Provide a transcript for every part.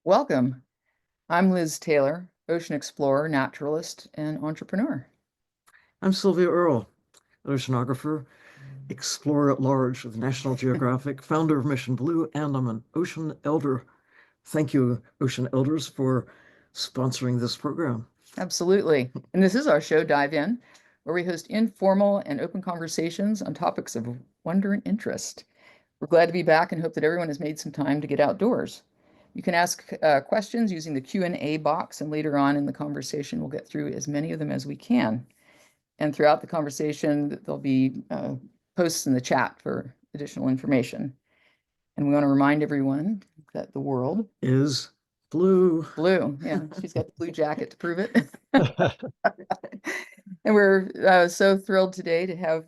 Welcome. I'm Liz Taylor, ocean explorer, naturalist, and entrepreneur. I'm Sylvia Earle, oceanographer, explorer at large with National Geographic, founder of Mission Blue, and I'm an ocean elder. Thank you, ocean elders, for sponsoring this program. Absolutely. And this is our show, Dive In, where we host informal and open conversations on topics of wonder and interest. We're glad to be back and hope that everyone has made some time to get outdoors. You can ask questions using the Q&A box, and later on in the conversation, we'll get through as many of them as we can. And throughout the conversation, there'll be posts in the chat for additional information. And we want to remind everyone that the world is blue. Blue, yeah, she's got the blue jacket to prove it. And we're so thrilled today to have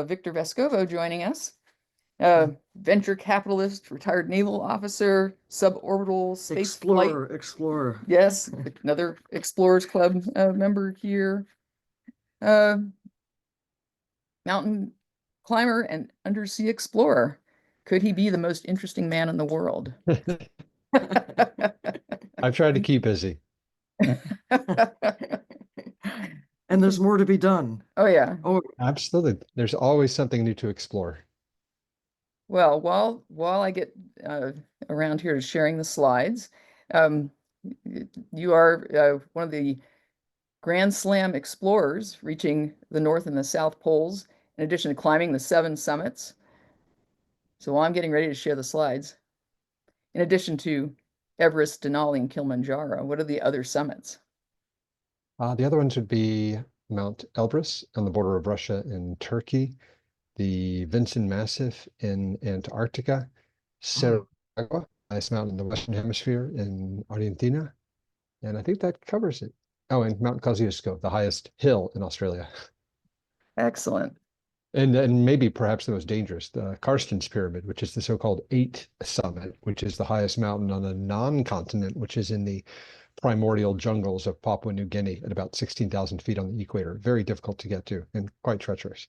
Victor Vescovo joining us. Venture capitalist, retired naval officer, suborbital space Explorer. Yes, another Explorers Club member here. Mountain climber and undersea explorer. Could he be the most interesting man in the world? I've tried to keep busy. And there's more to be done. Oh, yeah. Oh, Absolutely. There's always something new to explore. Well, while I get around here to sharing the slides, you are one of the Grand Slam explorers reaching the North and the South Poles, in addition to climbing the 7 summits. So while I'm getting ready to share the slides, in addition to Everest, Denali, and Kilimanjaro, what are the other summits? The other ones would be Mount Elbrus on the border of Russia and Turkey, the Vinson Massif in Antarctica, Cerro Agua, highest mountain in the Western Hemisphere in Argentina. And I think that covers it. Oh, and Mount Kosciuszko, the highest hill in Australia. Excellent. And maybe perhaps the most dangerous, the Karstens Pyramid, which is the so-called 8 summit, which is the highest mountain on the non-continent, which is in the primordial jungles of Papua New Guinea at about 16,000 feet on the equator. Very difficult to get to and quite treacherous.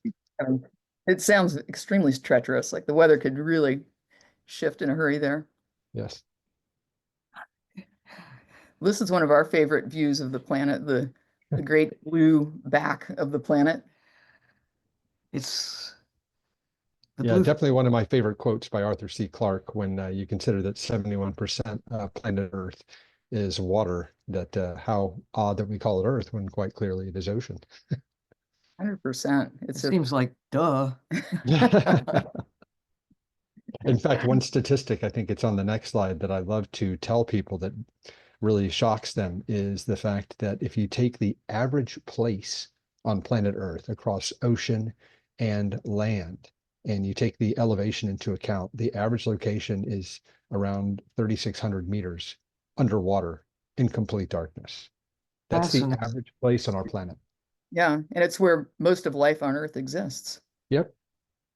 It sounds extremely treacherous, like the weather could really shift in a hurry there. Yes. This is one of our favorite views of the planet, the great blue back of the planet. it's Yeah, definitely one of my favorite quotes by Arthur C. Clarke when you consider that 71% of planet Earth is water, that how odd that we call it Earth when quite clearly it is ocean. 100%. It seems like duh. In fact, one statistic, I think it's on the next slide, that I love to tell people that really shocks them is the fact that if you take the average place on planet Earth across ocean and land, and you take the elevation into account, the average location is around 3,600 meters underwater in complete darkness. That's the average place on our planet. Yeah, and it's where most of life on Earth exists. Yep.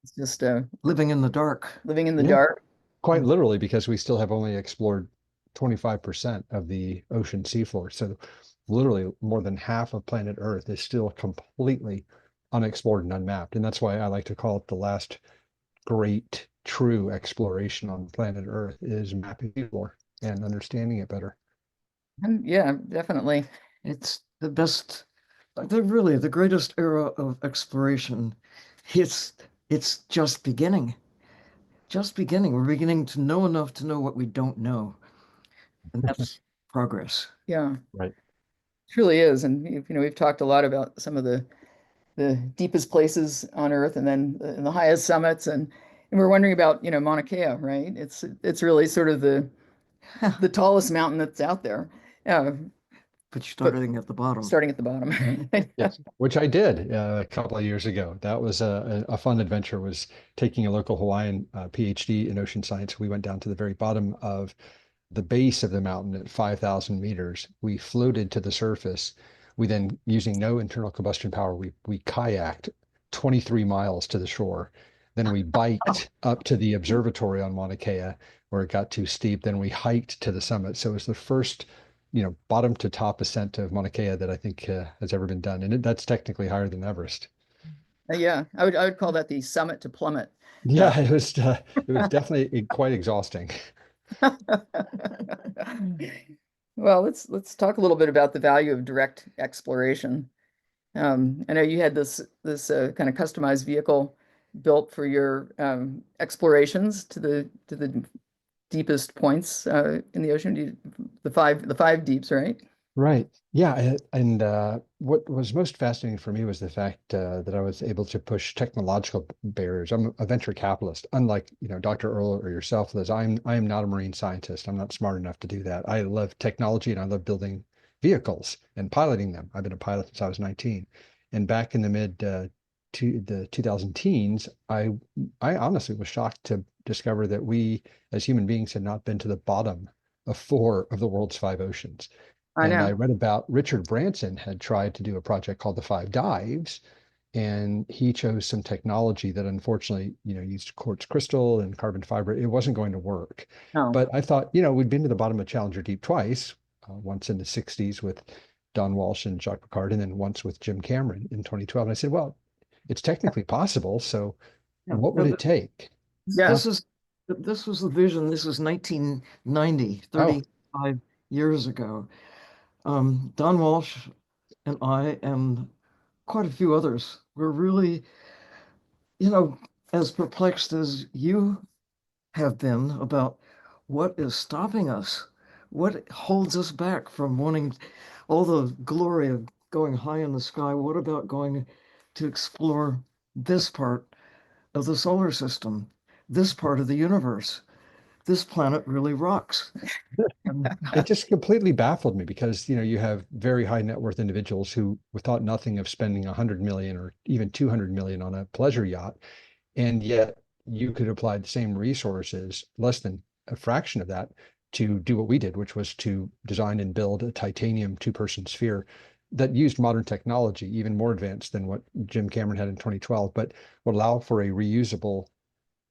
It's just living in the dark. Living in the dark. Quite literally, because we still have only explored 25% of the ocean seafloor. So literally more than half of planet Earth is still completely unexplored and unmapped. And that's why I like to call it the last great true exploration on planet Earth is mapping the seafloor and understanding it better. And yeah, definitely. It's the best, really the greatest era of exploration. It's just beginning. Just beginning. We're beginning to know enough to know what we don't know. And that's progress. Yeah. Right. It truly is. And we've talked a lot about some of the deepest places on Earth and then the highest summits. And we're wondering about, Mauna Kea, right? It's really sort of the tallest mountain that's out there. But starting at the bottom. Starting at the bottom. Yes, which I did a couple of years ago. That was a fun adventure, was taking a local Hawaiian PhD in ocean science. We went down to the very bottom of the base of the mountain at 5,000 meters. We floated to the surface. We then, using no internal combustion power, we kayaked 23 miles to the shore. Then we biked up to the observatory on Mauna Kea where it got too steep. Then we hiked to the summit. So it was the first bottom to top ascent of Mauna Kea that I think has ever been done. And that's technically higher than Everest. Yeah, I would call that the summit to plummet. Yeah, it was definitely quite exhausting. Well, let's talk a little bit about the value of direct exploration. I know you had this kind of customized vehicle built for your explorations to the deepest points in the ocean. The five deeps, right? Right. Yeah. And what was most fascinating for me was the fact that I was able to push technological barriers. I'm a venture capitalist, unlike, Dr. Earl or yourself, Liz. I am not a marine scientist. I'm not smart enough to do that. I love technology and I love building vehicles and piloting them. I've been a pilot since I was 19. And back in the mid to the 2000 teens, I honestly was shocked to discover that we as human beings had not been to the bottom of four of the world's five oceans. I And I know. read about Richard Branson had tried to do a project called the Five Dives, and he chose some technology that unfortunately, used quartz crystal and carbon fiber. It wasn't going to work. Oh, But I thought, we'd been to the bottom of Challenger Deep twice, once in the 60s with Don Walsh and Jacques Picard, and then once with Jim Cameron in 2012. And I said, well, it's technically possible. So Yeah. what would it take? yeah. This is this was the vision. This was 1990, Oh, 35 years ago. Don Walsh and I and quite a few others were really, you know, as perplexed as you have been about what is stopping us, what holds us back from wanting all the glory of going high in the sky. What about going to explore this part of the solar system, this part of the universe? This planet really rocks. And it just completely baffled me because, you have very high net worth individuals who thought nothing of spending 100 million or even 200 million on a pleasure yacht. And yet you could apply the same resources, less than a fraction of that, to do what we did, which was to design and build a titanium two-person sphere that used modern technology, even more advanced than what Jim Cameron had in 2012, but would allow for a reusable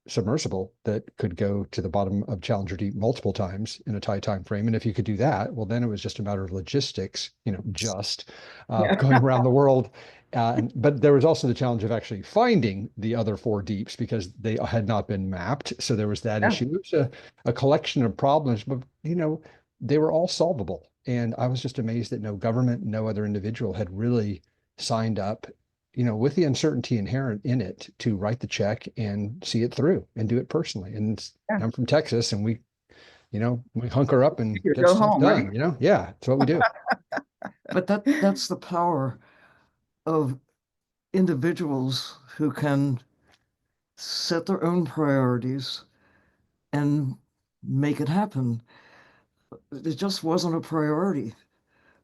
submersible that could go to the bottom of Challenger Deep multiple times in a tight time frame. And if you could do that, well, then it was just a matter of logistics, just Yeah. going around the world. But there was also the challenge of actually finding the other four deeps because they had not been mapped. So there was that Yeah. issue. It was a collection of problems, but they were all solvable. And I was just amazed that no government, no other individual had really signed up, with the uncertainty inherent in it, to write the check and see it through and do it personally. And Yeah. I'm from Texas, and we hunker up and You get go stuff home, right? done. Yeah, that's what we do. but that's the power of individuals who can set their own priorities and make it happen. It just wasn't a priority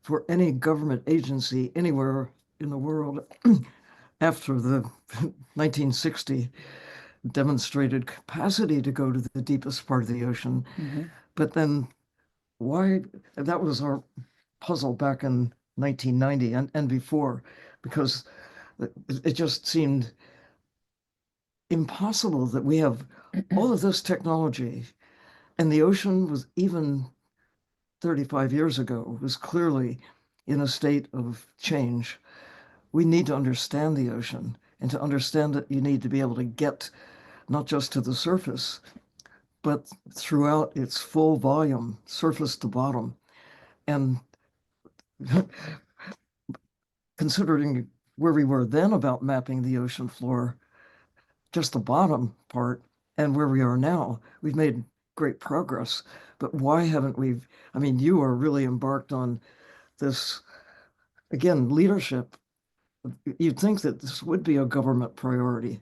for any government agency anywhere in the world after the 1960 demonstrated capacity to go to the deepest part of the ocean. Mhm. But then why? That was our puzzle back in 1990 and before, because it just seemed impossible that we have all of this technology and the ocean was even 35 years ago was clearly in a state of change. We need to understand the ocean, and to understand it, you need to be able to get not just to the surface, but throughout its full volume, surface to bottom. And considering where we were then about mapping the ocean floor, just the bottom part, and where we are now, we've made great progress. But why haven't we? I mean, you are really embarked on this, again, leadership. You'd think that this would be a government priority,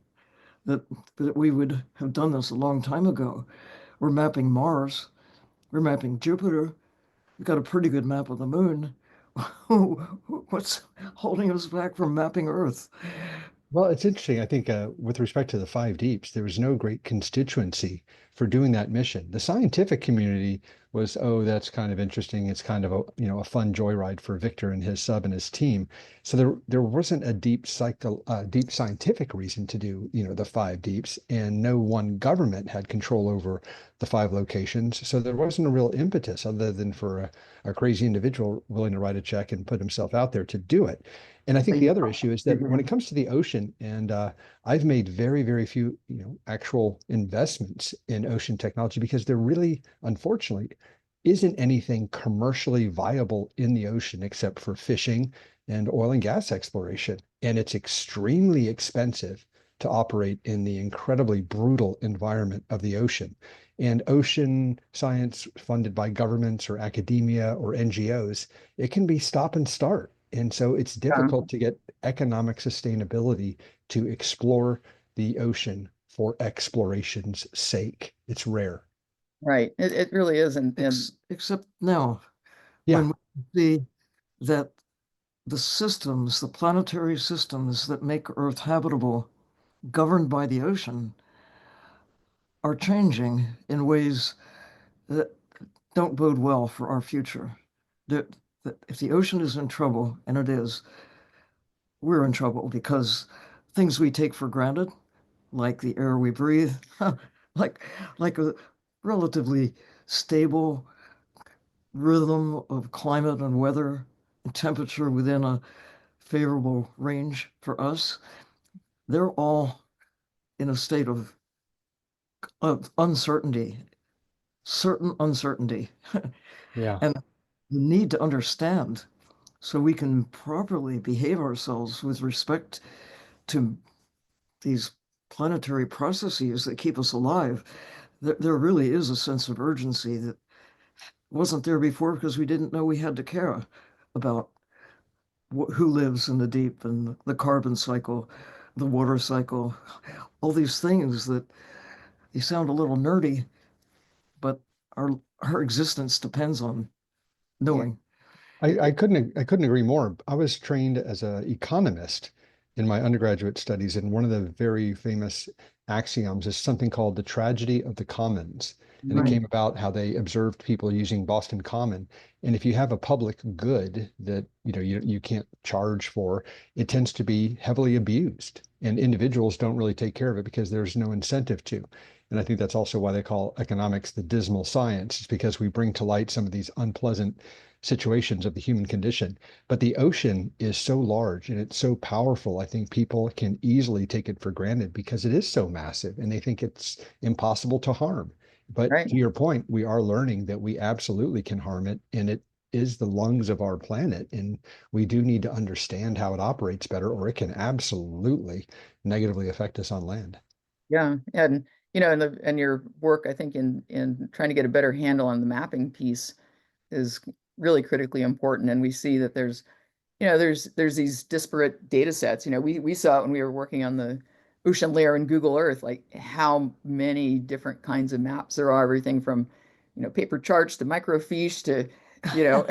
that, that we would have done this a long time ago. We're mapping Mars, we're mapping Jupiter, we've got a pretty good map of the moon. What's holding us back from mapping Earth? Well, it's interesting. I think with respect to the five deeps, there was no great constituency for doing that mission. The scientific community was, oh, that's kind of interesting. It's kind of a fun joyride for Victor and his sub and his team. So there wasn't a deep scientific reason to do, the five deeps, and no one government had control over the five locations. So there wasn't a real impetus other than for a crazy individual willing to write a check and put himself out there to do it. And I think the other issue is that when it comes to the ocean, and I've made very, very few, actual investments in ocean technology because there really, unfortunately, isn't anything commercially viable in the ocean except for fishing and oil and gas exploration. And it's extremely expensive to operate in the incredibly brutal environment of the ocean. And ocean science funded by governments or academia or NGOs, it can be stop and start. And so it's Yeah. difficult to get economic sustainability to explore the ocean for exploration's sake. It's rare. Right. It really is. And Except now, Yeah. when we see that the systems, the planetary systems that make Earth habitable, governed by the ocean, are changing in ways that don't bode well for our future. That if the ocean is in trouble, and it is, we're in trouble because things we take for granted, like the air we breathe, like like a relatively stable rhythm of climate and weather and temperature within a favorable range for us, they're all in a state of uncertainty, certain uncertainty, Yeah. and the need to understand so we can properly behave ourselves with respect to these planetary processes that keep us alive. There really is a sense of urgency that wasn't there before because we didn't know we had to care about who lives in the deep and the carbon cycle, the water cycle, all these things that they sound a little nerdy, but our existence depends on yeah, knowing. I couldn't agree more. I was trained as an economist in my undergraduate studies, and one of the very famous axioms is something called the tragedy of the commons. And it right. came about how they observed people using Boston Common. And if you have a public good that you can't charge for, it tends to be heavily abused. And individuals don't really take care of it because there's no incentive to. And I think that's also why they call economics the dismal science. It's because we bring to light some of these unpleasant situations of the human condition. But the ocean is so large and it's so powerful. I think people can easily take it for granted because it is so massive and they think it's impossible to harm. But Right. to your point, we are learning that we absolutely can harm it, and it is the lungs of our planet. And we do need to understand how it operates better, or it can absolutely negatively affect us on land. Yeah. And and your work, I think, in trying to get a better handle on the mapping piece is really critically important. And we see that there's these disparate data sets. We saw it when we were working on the ocean layer in Google Earth, like how many different kinds of maps there are, everything from, paper charts to microfiche to, you know,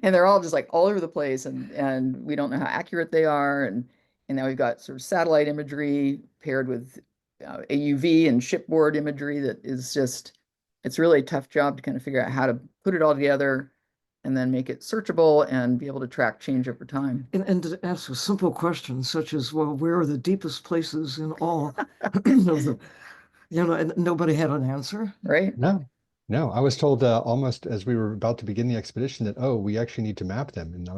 and they're all just like all over the place, and we don't know how accurate they are. And now we've got sort of satellite imagery paired with AUV and shipboard imagery that is just, it's really a tough job to kind of figure out how to put it all together and then make it searchable and be able to track change over time. And to ask a simple question such as, well, where are the deepest places in all of the, and nobody had an answer. Right? No, no. I was told almost as we were about to begin the expedition that, oh, we actually need to map them. And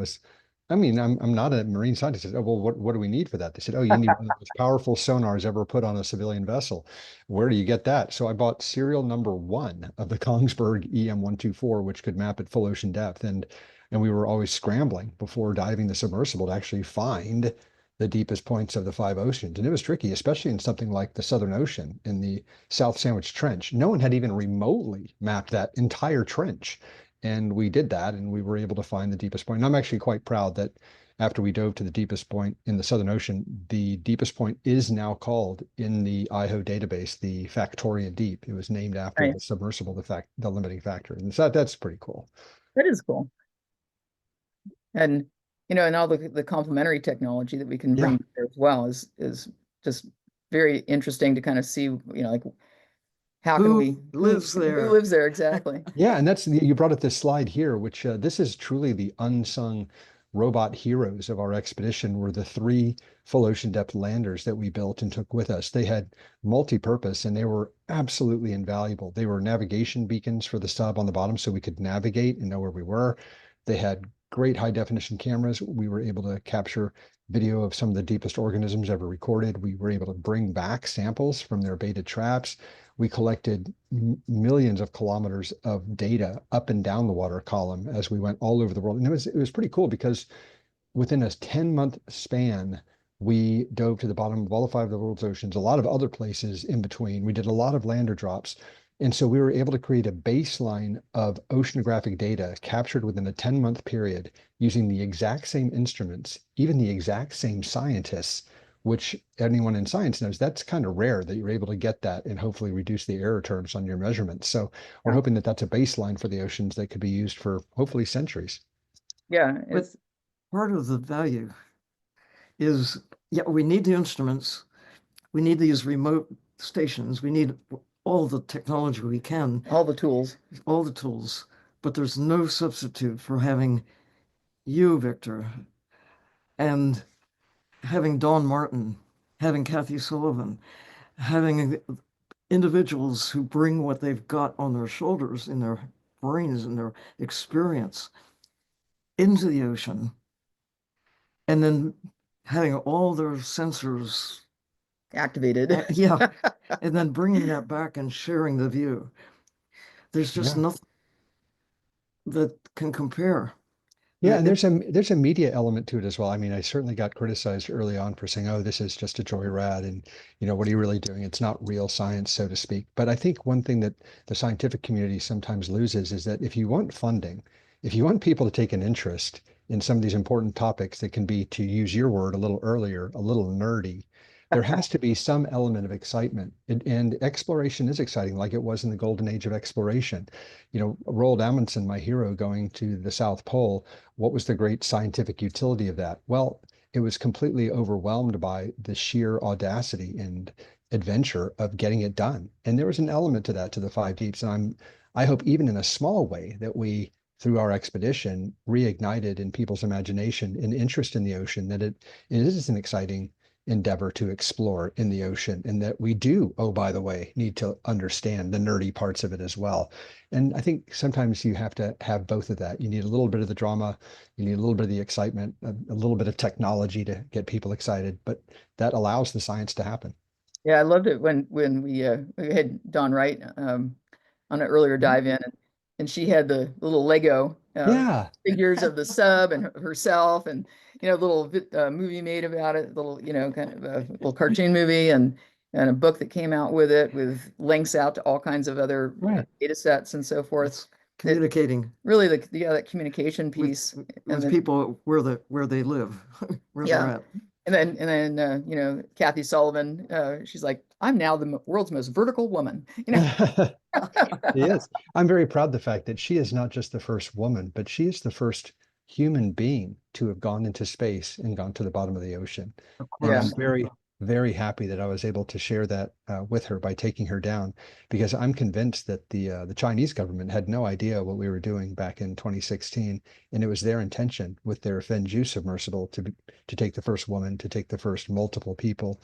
I'm not a marine scientist. I said, oh, well, what do we need for that? They said, oh, you need one of the most powerful sonars ever put on a civilian vessel. Where do you get that? So I bought serial number one of the Kongsberg EM-124, which could map at full ocean depth. And we were always scrambling before diving the submersible to actually find the deepest points of the five oceans. And it was tricky, especially in something like the Southern Ocean in the South Sandwich Trench. No one had even remotely mapped that entire trench. And we did that, and we were able to find the deepest point. And I'm actually quite proud that after we dove to the deepest point in the Southern Ocean, the deepest point is now called in the IHO database the Factorian Deep. It was named after Right. the submersible, the limiting factor. And so that's pretty cool. That is cool. And and all the complementary technology that we can Yeah. bring there as well is just very interesting to kind of see, like how can Who we lives who there? lives there exactly. Yeah, and you brought up this slide here, which this is truly the unsung robot heroes of our expedition were the three full ocean depth landers that we built and took with us. They had multi-purpose and they were absolutely invaluable. They were navigation beacons for the sub on the bottom so we could navigate and know where we were. They had great high definition cameras. We were able to capture video of some of the deepest organisms ever recorded. We were able to bring back samples from their baited traps. We collected millions of kilometers of data up and down the water column as we went all over the world. And it was pretty cool because within a 10-month span, we dove to the bottom of all 5 of the world's oceans, a lot of other places in between. We did a lot of lander drops. And so we were able to create a baseline of oceanographic data captured within a 10-month period using the exact same instruments, even the exact same scientists, which anyone in science knows that's kind of rare that you're able to get that and hopefully reduce the error terms on your measurements. So we're hoping that that's a baseline for the oceans that could be used for hopefully centuries. Yeah, But part of the value is, yeah, we need the instruments. We need these remote stations. We need all the technology we can, all the tools. But there's no substitute for having you, Victor, and having Don Martin, having Kathy Sullivan, having individuals who bring what they've got on their shoulders, in their brains, and their experience into the ocean, and then having all their sensors activated. Yeah, and then bringing that back and sharing the view. There's just nothing that can compare. Yeah, and there's a media element to it as well. I mean, I certainly got criticized early on for saying, "Oh, this is just a joyride," and what are you really doing? It's not real science, so to speak. But I think one thing that the scientific community sometimes loses is that if you want funding, if you want people to take an interest in some of these important topics that can be, to use your word a little earlier, a little nerdy, there has to be some element of excitement. And exploration is exciting, like it was in the golden age of exploration. Roald Amundsen, my hero, going to the South Pole, what was the great scientific utility of that? Well, it was completely overwhelmed by the sheer audacity and adventure of getting it done. And there was an element to that, to the 5 deeps. And I hope even in a small way that we, through our expedition, reignited in people's imagination an interest in the ocean, that it is an exciting endeavor to explore in the ocean, and that we do, oh, by the way, need to understand the nerdy parts of it as well. And I think sometimes you have to have both of that. You need a little bit of the drama, you need a little bit of the excitement, a little bit of technology to get people excited, but that allows the science to happen. Yeah, I loved it when we had Dawn Wright on an earlier dive in, and she had the little Lego figures of the sub and herself, and little movie made about it, little kind of a little cartoon movie, and a book that came out with it, with links out to all kinds of other data sets and so forth. It's communicating, really that communication piece with people where they live, where they're at. And then Kathy Sullivan, she's like, I'm now the world's most vertical woman. Yes, I'm very proud of the fact that she is not just the first woman, but she is the first human being to have gone into space and gone to the bottom of the ocean. And I'm very, very happy that I was able to share that with her by taking her down, because I'm convinced that the Chinese government had no idea what we were doing back in 2016, and it was their intention with their Fenju submersible to take the first woman, to take the first multiple people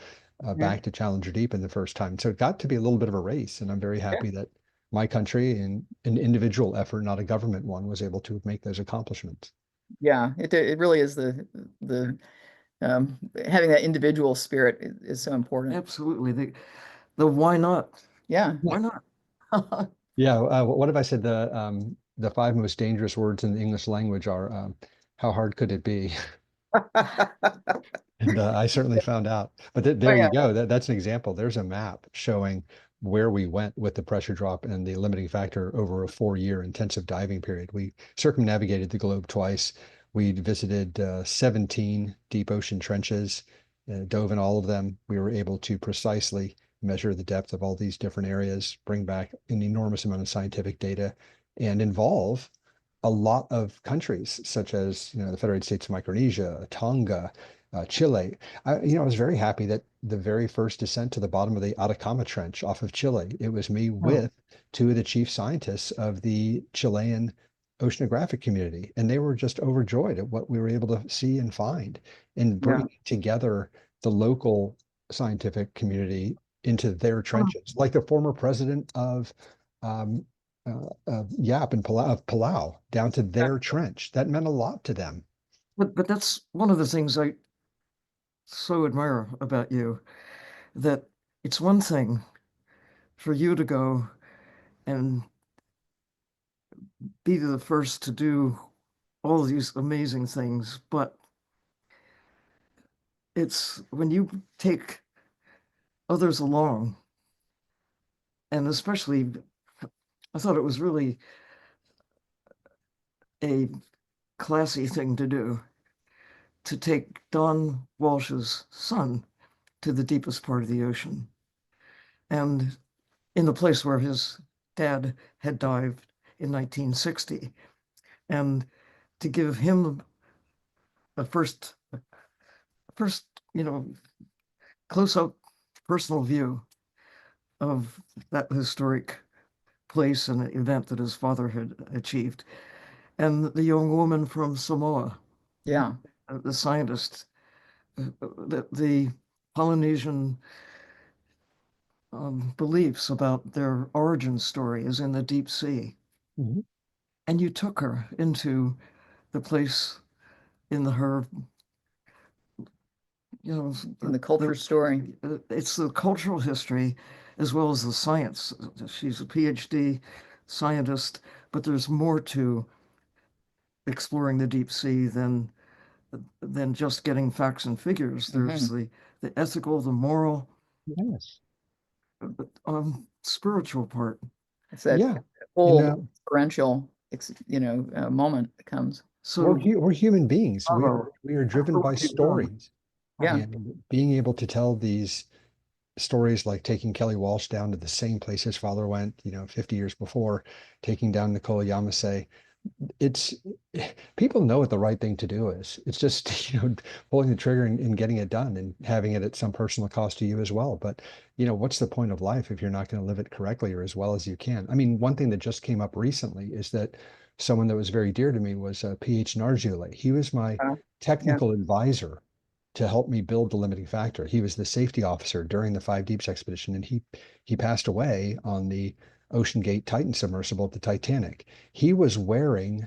back to Challenger Deep in the first time. So it got to be a little bit of a race, and I'm very happy that my country, in an individual effort, not a government one, was able to make those accomplishments. Yeah, it really is the having that individual spirit is so important. Absolutely. The why not? Yeah. Why not? Yeah. What if I said the 5 most dangerous words in the English language are how hard could it be? And I certainly found out. But there you go. That's an example. There's a map showing where we went with the pressure drop and the limiting factor over a 4-year intensive diving period. We circumnavigated the globe twice. We visited 17 deep ocean trenches, dove in all of them. We were able to precisely measure the depth of all these different areas, bring back an enormous amount of scientific data, and involve a lot of countries, such as the Federated States of Micronesia, Tonga, Chile. I was very happy that the very first descent to the bottom of the Atacama Trench off of Chile, it was me with 2 of the chief scientists of the Chilean oceanographic community, and they were just overjoyed at what we were able to see and find, and bring together the local scientific community into their trenches, like the former president of Yap and Palau down to their trench. That meant a lot to them. But that's one of the things so admire about you, that it's one thing for you to go and be the first to do all these amazing things, but it's when you take others along, and especially, I thought it was really a classy thing to do, to take Don Walsh's son to the deepest part of the ocean. And in the place where his dad had dived in 1960. And to give him a first, close up personal view of that historic place and event that his father had achieved. And the young woman from Samoa, Yeah. the scientist, the Polynesian beliefs about their origin story is in the deep sea. Mhm. And you took her into the place in her, In the culture story. it's the cultural history as well as the science. She's a PhD scientist, but there's more to exploring the deep sea than just getting facts and figures. There's the ethical, the moral, Yes. spiritual part. It's that Yeah. whole experiential, moment that comes. So We're human beings. bravo We are driven for by what you've done. stories, Yeah. and being able to tell these stories, like taking Kelly Walsh down to the same place his father went, 50 years before, taking down Nicole Yamasee. It's People know what the right thing to do is. It's just, pulling the trigger and getting it done and having it at some personal cost to you as well. But, what's the point of life if you're not going to live it correctly or as well as you can? I mean, one thing that just came up recently is that someone that was very dear to me was PH Narjule. He was my Yeah. technical advisor to help me build the limiting factor. He was the safety officer during the Five Deeps expedition, and he passed away on the Ocean Gate Titan submersible at the Titanic. He was wearing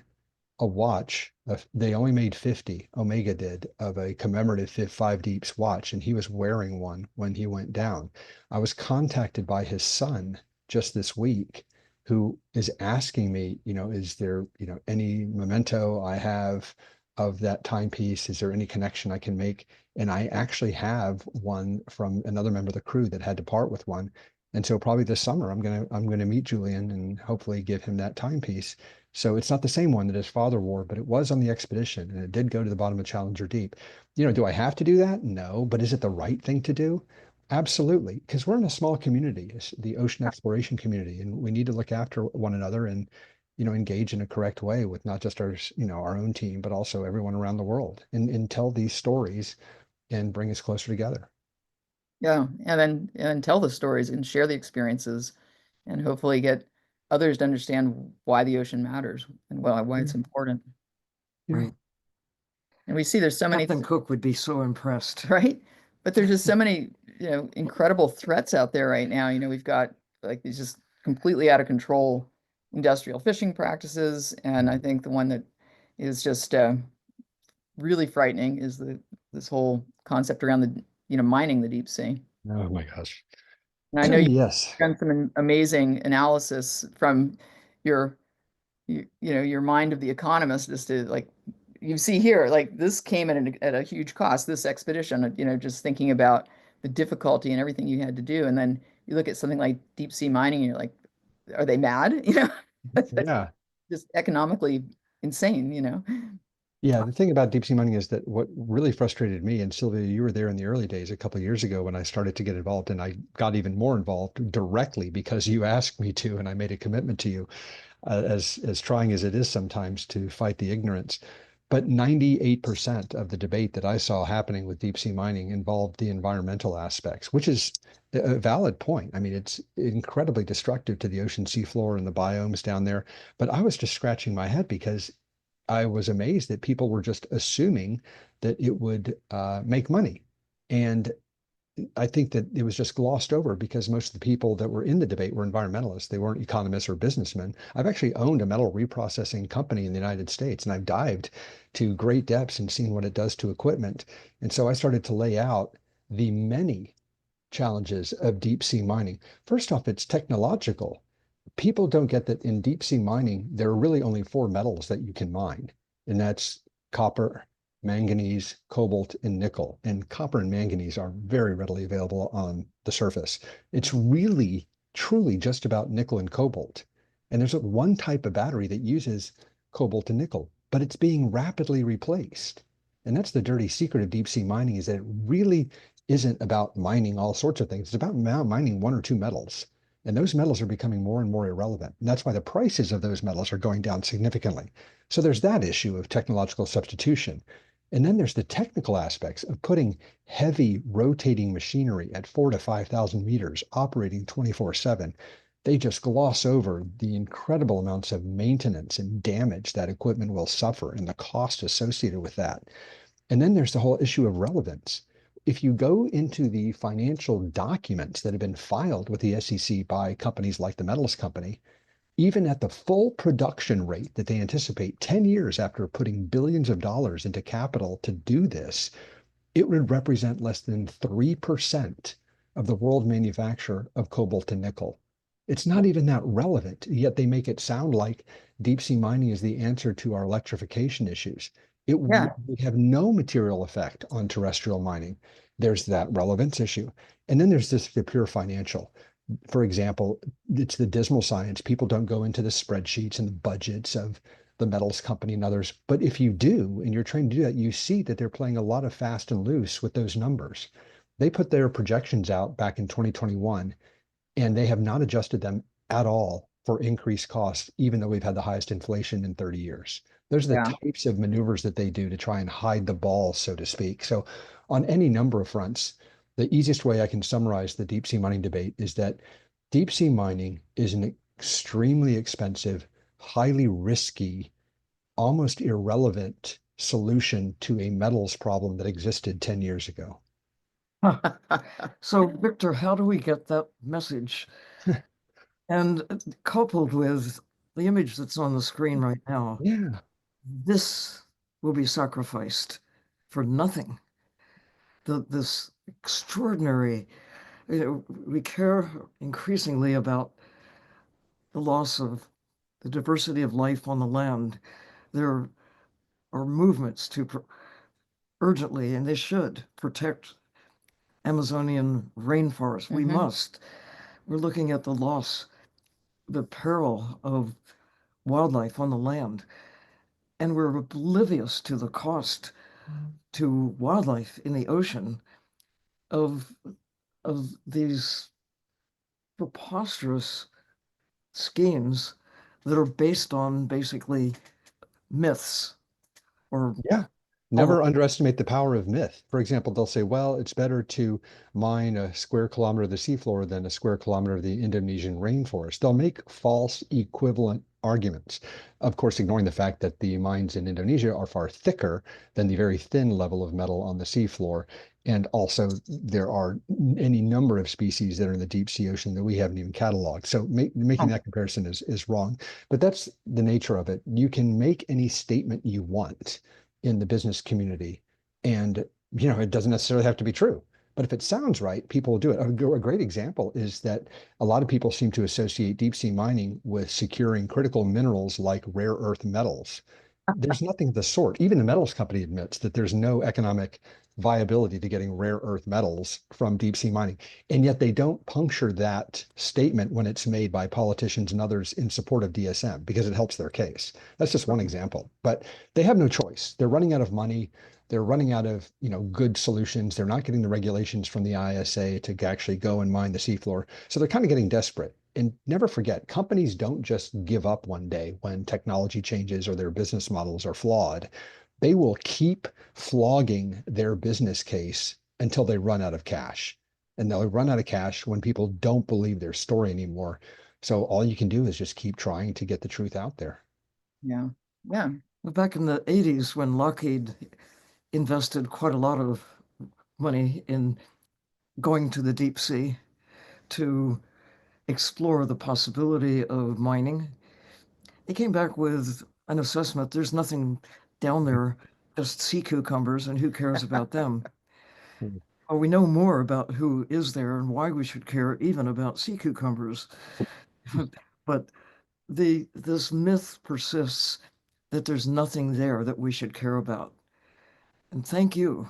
a watch. They only made 50, Omega did, of a commemorative Five Deeps watch, and he was wearing one when he went down. I was contacted by his son just this week, who is asking me, is there, any memento I have of that timepiece? Is there any connection I can make? And I actually have one from another member of the crew that had to part with one. And so probably this summer I'm gonna meet Julian and hopefully give him that timepiece. So it's not the same one that his father wore, but it was on the expedition and it did go to the bottom of Challenger Deep. Do I have to do that? No, but is it the right thing to do? Absolutely, because we're in a small community, it's the ocean exploration community, and we need to look after one another and engage in a correct way with not just our own team, but also everyone around the world, and tell these stories and bring us closer together. Yeah. And then tell the stories and share the experiences and hopefully get others to understand why the ocean matters and why it's important. Yeah. Right. And we see there's so many, Captain Cook would be so impressed. right? But there's just so many, incredible threats out there right now. We've got like these just completely out of control industrial fishing practices. And I think the one that is just really frightening is this whole concept around mining the deep sea. Oh my gosh. And I know you've Yes. done some amazing analysis from your, your mind of the economist as to like, you see here, like this came at a huge cost, this expedition, just thinking about the difficulty and everything you had to do. And then you look at something like deep sea mining and you're like, are they mad? That's Yeah. just economically insane. Yeah, the thing about deep sea mining is that what really frustrated me, and Sylvia, you were there in the early days a couple of years ago when I started to get involved, and I got even more involved directly because you asked me to, and I made a commitment to you, as trying as it is sometimes to fight the ignorance. But 98% of the debate that I saw happening with deep sea mining involved the environmental aspects, which is a valid point. I mean, it's incredibly destructive to the ocean seafloor and the biomes down there. But I was just scratching my head because I was amazed that people were just assuming that it would make money. And I think that it was just glossed over because most of the people that were in the debate were environmentalists. They weren't economists or businessmen. I've actually owned a metal reprocessing company in the United States, and I've dived to great depths and seen what it does to equipment. And so I started to lay out the many challenges of deep sea mining. First off, it's technological. People don't get that in deep sea mining, there are really only four metals that you can mine, and that's copper, manganese, cobalt, and nickel. And copper and manganese are very readily available on the surface. It's really, truly just about nickel and cobalt. And there's one type of battery that uses cobalt and nickel, but it's being rapidly replaced. And that's the dirty secret of deep sea mining, is that it really isn't about mining all sorts of things. It's about mining one or two metals. And those metals are becoming more and more irrelevant. And that's why the prices of those metals are going down significantly. So there's that issue of technological substitution. And then there's the technical aspects of putting heavy rotating machinery at 4,000 to 5,000 meters operating 24/7. They just gloss over the incredible amounts of maintenance and damage that equipment will suffer and the cost associated with that. And then there's the whole issue of relevance. If you go into the financial documents that have been filed with the SEC by companies like the Metals Company, even at the full production rate that they anticipate 10 years after putting billions of dollars into capital to do this, it would represent less than 3% of the world manufacture of cobalt and nickel. It's not even that relevant, yet they make it sound like deep sea mining is the answer to our electrification issues. It Yeah. would have no material effect on terrestrial mining. There's that relevance issue. And then there's the pure financial. For example, it's the dismal science. People don't go into the spreadsheets and the budgets of the metals company and others. But if you do, and you're trying to do that, you see that they're playing a lot of fast and loose with those numbers. They put their projections out back in 2021, and they have not adjusted them at all for increased costs, even though we've had the highest inflation in 30 years. Those are the Yeah. types of maneuvers that they do to try and hide the ball, so to speak. So on any number of fronts, the easiest way I can summarize the deep sea mining debate is that deep sea mining is an extremely expensive, highly risky, almost irrelevant solution to a metals problem that existed 10 years ago. So, Victor, how do we get that message? And coupled with the image that's on the screen right now, Yeah. this will be sacrificed for nothing. This extraordinary, we care increasingly about the loss of the diversity of life on the land. There are movements to urgently, and they should, protect Amazonian rainforest. We Mhm. must. We're looking at the loss, the peril of wildlife on the land, and we're oblivious to the cost to wildlife in the ocean of these preposterous schemes that are based on basically myths or Yeah. Never underestimate the power of myth. For example, they'll say, well, it's better to mine a square kilometer of the seafloor than a square kilometer of the Indonesian rainforest. They'll make false equivalent arguments. Of course, ignoring the fact that the mines in Indonesia are far thicker than the very thin level of metal on the seafloor. And also, there are any number of species that are in the deep sea ocean that we haven't even cataloged. So making that comparison is wrong. But that's the nature of it. You can make any statement you want in the business community. And, it doesn't necessarily have to be true. But if it sounds right, people will do it. A great example is that a lot of people seem to associate deep sea mining with securing critical minerals like rare earth metals. There's nothing of the sort. Even the metals company admits that there's no economic viability to getting rare earth metals from deep sea mining. And yet they don't puncture that statement when it's made by politicians and others in support of DSM because it helps their case. That's just one example. But they have no choice. They're running out of money. They're running out of, good solutions. They're not getting the regulations from the ISA to actually go and mine the seafloor. So they're kind of getting desperate. And never forget, companies don't just give up one day when technology changes or their business models are flawed. They will keep flogging their business case until they run out of cash. And they'll run out of cash when people don't believe their story anymore. So all you can do is just keep trying to get the truth out there. Yeah. Yeah. back in the 80s when Lockheed invested quite a lot of money in going to the deep sea to explore the possibility of mining. He came back with an assessment. There's nothing down there, just sea cucumbers, and who cares about them? Mm. Well, we know more about who is there and why we should care even about sea cucumbers. But this myth persists that there's nothing there that we should care about. And thank you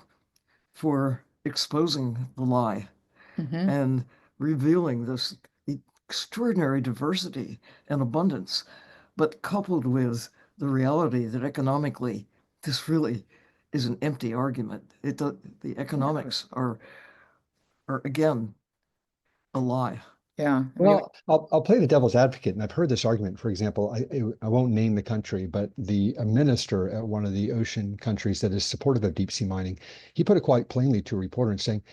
for exposing the lie Hmm. and revealing this extraordinary diversity and abundance, but coupled with the reality that economically, this really is an empty argument. The economics are again a lie. Yeah. I mean, Well, I'll play the devil's advocate, and I've heard this argument. For example, I won't name the country, but the a minister at one of the ocean countries that is supportive of deep sea mining, he put it quite plainly to a reporter and saying,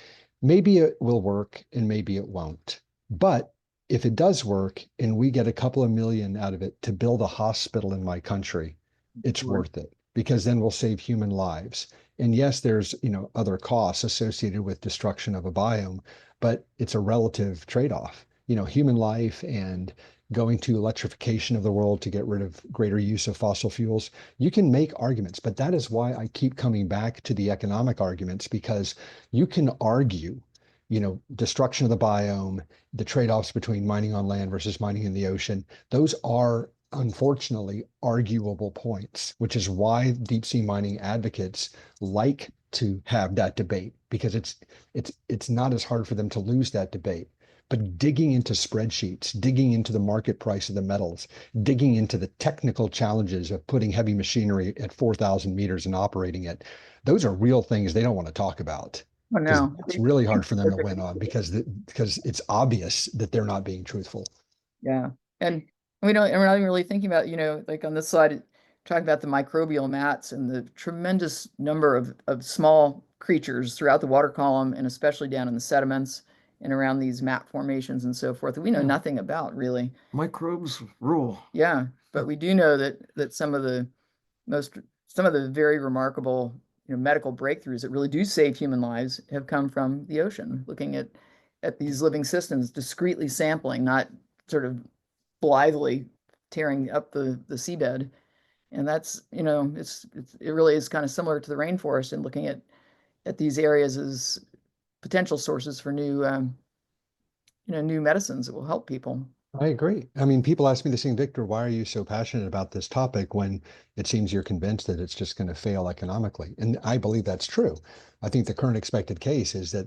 maybe it will work and maybe it won't. But if it does work and we get a couple of million out of it to build a hospital in my country, it's Right. worth it because then we'll save human lives. And yes, there's, other costs associated with destruction of a biome, but it's a relative trade-off. Human life and going to electrification of the world to get rid of greater use of fossil fuels. You can make arguments, but that is why I keep coming back to the economic arguments because you can argue, destruction of the biome, the trade-offs between mining on land versus mining in the ocean. Those are unfortunately arguable points, which is why deep sea mining advocates like to have that debate because it's not as hard for them to lose that debate. But digging into spreadsheets, digging into the market price of the metals, digging into the technical challenges of putting heavy machinery at 4,000 meters and operating it, those are real things they don't want to talk about oh because no. it's really hard for them to win on because it's obvious that they're not being truthful. Yeah. And we're not even really thinking about, like on this slide, talking about the microbial mats and the tremendous number of small creatures throughout the water column and especially down in the sediments and around these mat formations and so forth that we know Yeah. nothing about really. Microbes rule. Yeah. But we do know that some of the very remarkable, medical breakthroughs that really do save human lives have come from the ocean, looking at these living systems, discreetly sampling, not sort of blithely tearing up the seabed. And that's, it really is kind of similar to the rainforest and looking at these areas as potential sources for new medicines that will help people. I agree. I mean, people ask me the same, Victor, why are you so passionate about this topic when it seems you're convinced that it's just going to fail economically? And I believe that's true. I think the current expected case is that,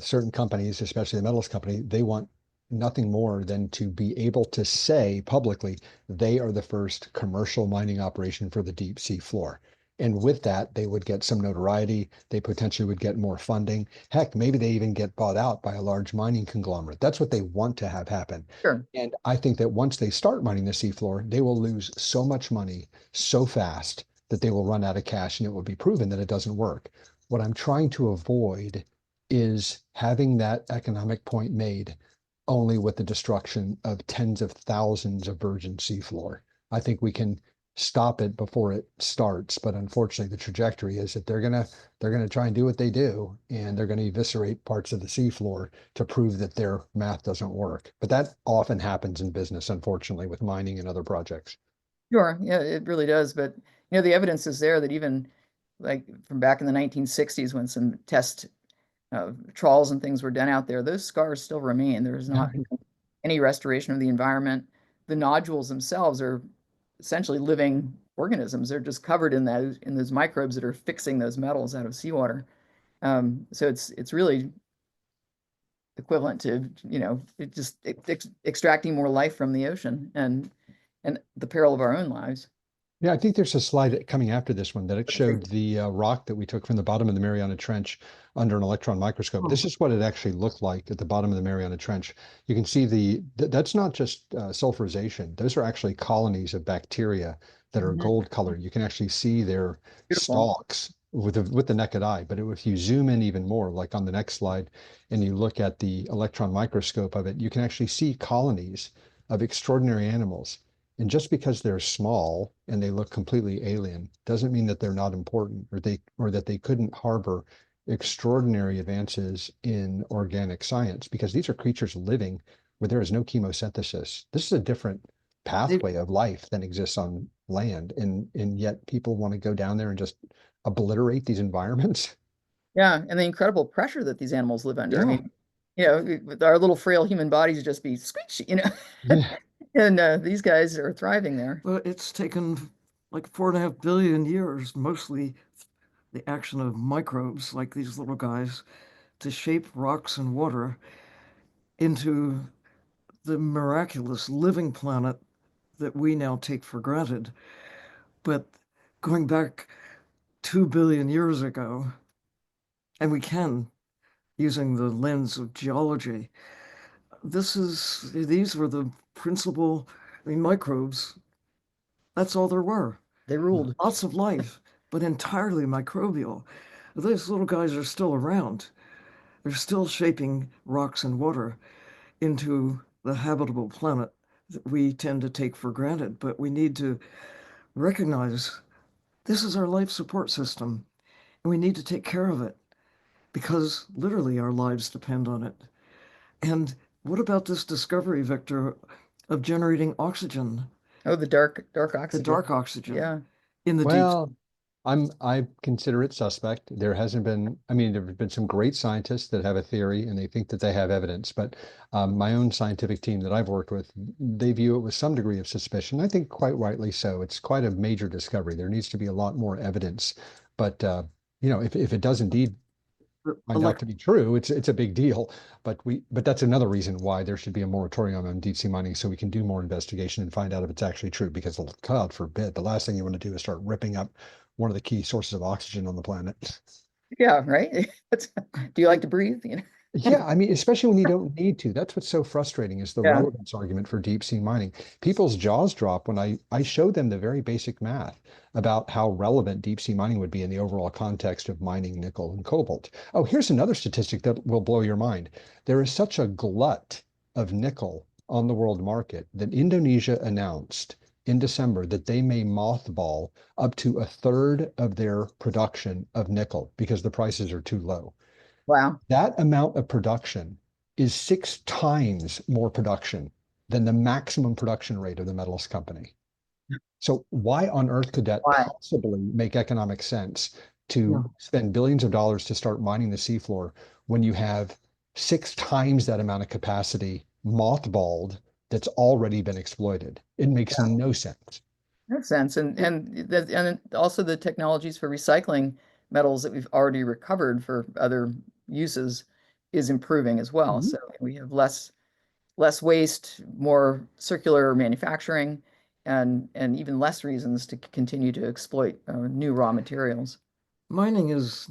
certain companies, especially the metals company, they want nothing more than to be able to say publicly they are the first commercial mining operation for the deep sea floor. And with that, they would get some notoriety. They potentially would get more funding. Heck, maybe they even get bought out by a large mining conglomerate. That's what they want to have happen. Sure. And I think that once they start mining the seafloor, they will lose so much money so fast that they will run out of cash and it will be proven that it doesn't work. What I'm trying to avoid is having that economic point made only with the destruction of tens of thousands of virgin seafloor. I think we can stop it before it starts, but unfortunately the trajectory is that they're gonna try and do what they do and they're gonna eviscerate parts of the seafloor to prove that their math doesn't work. But that often happens in business, unfortunately, with mining and other projects. Sure. Yeah, it really does. But, the evidence is there that even like from back in the 1960s when some test trawls and things were done out there, those scars still remain. There is not any restoration of the environment. The nodules themselves are essentially living organisms. They're just covered in those microbes that are fixing those metals out of seawater. So it's really equivalent to it just extracting more life from the ocean and the peril of our own lives. Yeah, I think there's a slide coming after this one that it showed the rock that we took from the bottom of the Mariana Trench under an electron microscope. This is what it actually looked like at the bottom of the Mariana Trench. You can see that's not just sulfurization. Those are actually colonies of bacteria that are Mhm. gold colored. You can actually see their Beautiful. stalks with the naked eye. But if you zoom in even more, like on the next slide, and you look at the electron microscope of it, you can actually see colonies of extraordinary animals. And just because they're small and they look completely alien doesn't mean that they're not important or that they couldn't harbor extraordinary advances in organic science because these are creatures living where there is no chemosynthesis. This is a different They, pathway of life than exists on land, and yet people want to go down there and just obliterate these environments. Yeah, and the incredible pressure that these animals live under. I Yeah. mean, with our little frail human bodies just be squishy. Yeah. And these guys are thriving there. well, it's taken like 4.5 billion years, mostly the action of microbes like these little guys, to shape rocks and water into the miraculous living planet that we now take for granted. But going back 2 billion years ago, and we can, using the lens of geology, these were the principal, I mean, microbes, that's all there were. They ruled. Lots of life, but entirely microbial. Those little guys are still around. They're still shaping rocks and water into the habitable planet that we tend to take for granted. But we need to recognize this is our life support system, and we need to take care of it because literally our lives depend on it. And what about this discovery, Victor, of generating oxygen, Oh, the dark the oxygen. dark oxygen Yeah. in the deep? Well, I consider it suspect. There hasn't been, I mean, there have been some great scientists that have a theory and they think that they have evidence, but my own scientific team that I've worked with, they view it with some degree of suspicion. I think quite rightly so. It's quite a major discovery. There needs to be a lot more evidence. But if it does indeed find out Elect to be true, it's a big deal. But that's another reason why there should be a moratorium on deep sea mining so we can do more investigation and find out if it's actually true. Because God forbid, the last thing you want to do is start ripping up one of the key sources of oxygen on the planet. Yeah, right. Do you like to breathe? Yeah, I mean, especially when you don't need to. That's what's so frustrating is the Yeah. relevance argument for deep sea mining. People's jaws drop when I show them the very basic math about how relevant deep sea mining would be in the overall context of mining nickel and cobalt. Oh, here's another statistic that will blow your mind. There is such a glut of nickel on the world market that Indonesia announced in December that they may mothball up to a third of their production of nickel because the prices are too low. Wow. That amount of production is 6 times more production than the maximum production rate of the metals company. So why on earth could that Why? possibly make economic sense to Yeah. spend billions of dollars to start mining the seafloor when you have 6 times that amount of capacity mothballed that's already been exploited? It makes Yeah. no sense. Makes sense. And also the technologies for recycling metals that we've already recovered for other uses is improving as well. Mhm. So we have less waste, more circular manufacturing, and even less reasons to continue to exploit new raw materials. Mining is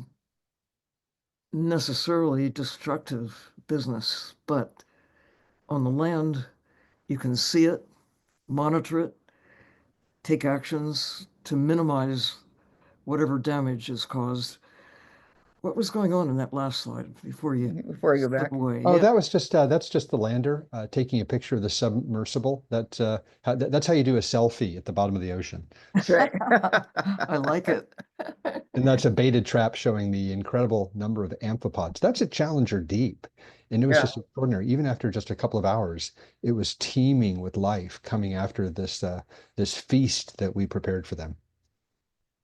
necessarily destructive business, but on the land, you can see it, monitor it, take actions to minimize whatever damage is caused. What was going on in that last slide before you Before I go step back. away? Oh, Yeah. that's just the lander taking a picture of the submersible. That's how you do a selfie at the bottom of the ocean. That's right. I like it. And that's a baited trap showing the incredible number of amphipods. That's at Challenger Deep. And it was Yeah. just extraordinary. Even after just a couple of hours, it was teeming with life coming after this feast that we prepared for them.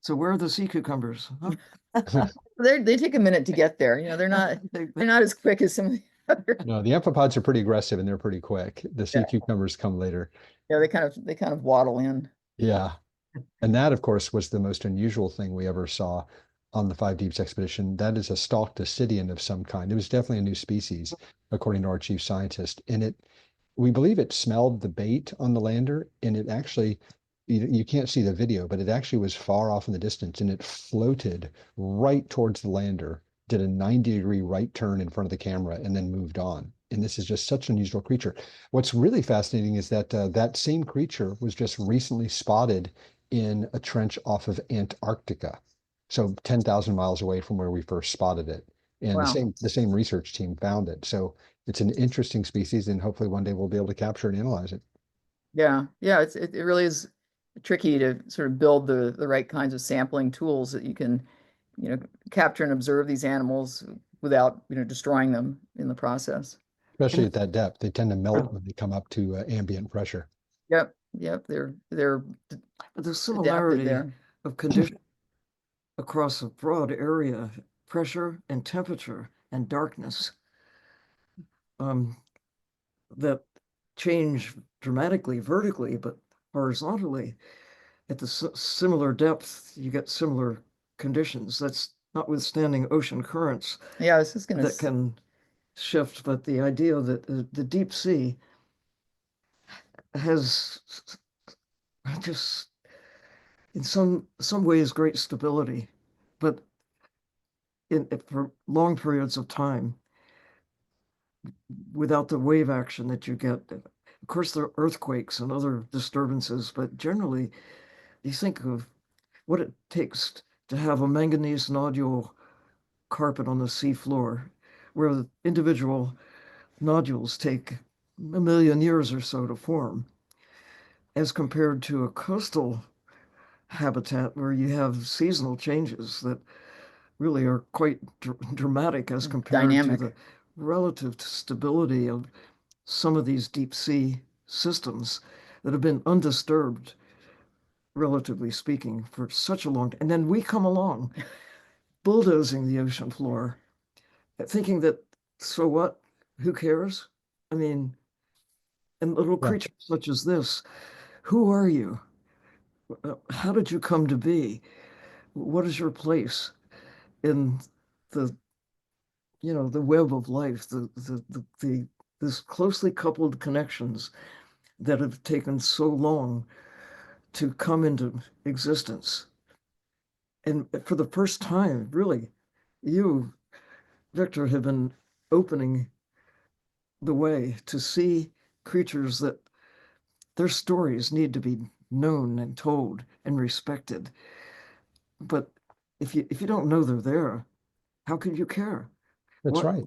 So where are the sea cucumbers? Huh? They take a minute to get there. They're not as quick as some of the other. No, the amphipods are pretty aggressive and they're pretty quick. The sea Yeah. cucumbers come later. Yeah, they kind of waddle in. Yeah. And that, of course, was the most unusual thing we ever saw on the Five Deeps expedition. That is a stalked ascidian of some kind. It was definitely a new species, according to our chief scientist. And we believe it smelled the bait on the lander, and it actually, you can't see the video, but it actually was far off in the distance, and it floated right towards the lander, did a 90-degree right turn in front of the camera, and then moved on. And this is just such an unusual creature. What's really fascinating is that that same creature was just recently spotted in a trench off of Antarctica, so 10,000 miles away from where we first spotted it. And Wow. the same research team found it. So it's an interesting species, and hopefully one day we'll be able to capture and analyze it. Yeah. Yeah. It really is tricky to sort of build the right kinds of sampling tools that you can capture and observe these animals without, destroying them in the process. Especially And at that depth, they tend to melt yeah, when they come up to ambient pressure. Yep, yep, they're but the adapted similarity there. of condition across a broad area, pressure and temperature and darkness, um, that change dramatically vertically, but horizontally at the similar depth, you get similar conditions. That's notwithstanding ocean currents Yeah, I was just gonna, that can shift, but the idea that the deep sea has just, in some ways, great stability, but for long periods of time, without the wave action that you get. Of course, there are earthquakes and other disturbances, but generally, you think of what it takes to have a manganese nodule carpet on the sea floor, where the individual nodules take a million years or so to form, as compared to a coastal habitat where you have seasonal changes that really are quite dramatic as compared to the dynamic. relative stability of some of these deep sea systems that have been undisturbed, relatively speaking, for such a long time. And then we come along, bulldozing the ocean floor, thinking that, so what? Who cares? I mean, and little Yeah, creatures such as this, who are you? How did you come to be? What is your place in the, the web of life, this closely coupled connections that have taken so long to come into existence? And for the first time, really, you, Victor, have been opening the way to see creatures that their stories need to be known and told and respected. But if you don't know they're there, how can you care? that's What? right.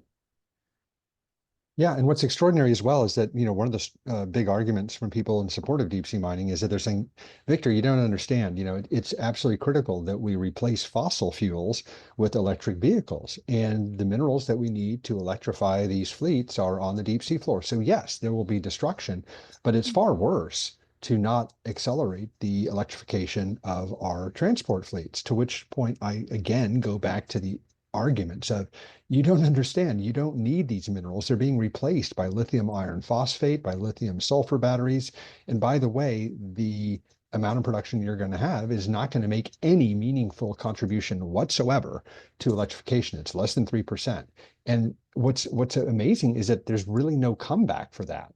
Yeah, and what's extraordinary as well is that, one of the big arguments from people in support of deep sea mining is that they're saying, Victor, you don't understand. It's absolutely critical that we replace fossil fuels with electric vehicles, and the minerals that we need to electrify these fleets are on the deep sea floor. So yes, there will be destruction, but it's far worse to not accelerate the electrification of our transport fleets. To which point I again go back to the arguments of, you don't understand. You don't need these minerals. They're being replaced by lithium iron phosphate, by lithium sulfur batteries. And by the way, the amount of production you're going to have is not going to make any meaningful contribution whatsoever to electrification. It's less than 3%. And what's amazing is that there's really no comeback for that.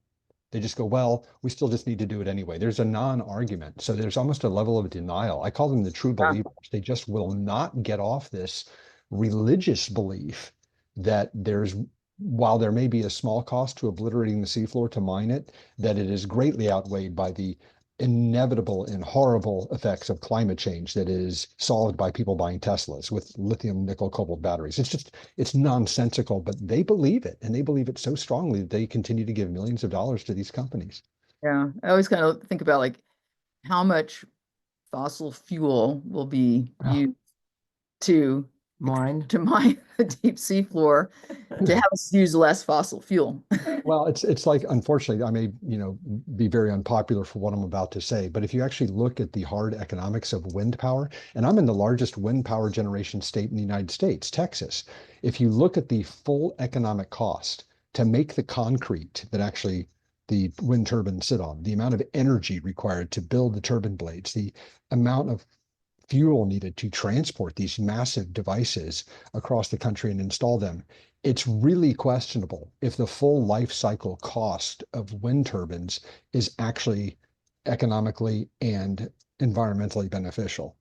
They just go, well, we still just need to do it anyway. There's a non-argument. So there's almost a level of denial. I call them the true Yeah. believers. They just will not get off this religious belief that while there may be a small cost to obliterating the seafloor to mine it, that it is greatly outweighed by the inevitable and horrible effects of climate change that is solved by people buying Teslas with lithium nickel cobalt batteries. It's nonsensical, but they believe it, and they believe it so strongly that they continue to give millions of dollars to these companies. Yeah, I always kind of think about like how much fossil fuel will be Yeah. used to Mine? to mine the deep sea floor to have us use less fossil fuel. Well, it's like, unfortunately, I may, be very unpopular for what I'm about to say, but if you actually look at the hard economics of wind power, and I'm in the largest wind power generation state in the United States, Texas, if you look at the full economic cost to make the concrete that actually the wind turbines sit on, the amount of energy required to build the turbine blades, the amount of fuel needed to transport these massive devices across the country and install them, it's really questionable if the full life cycle cost of wind turbines is actually economically and environmentally beneficial.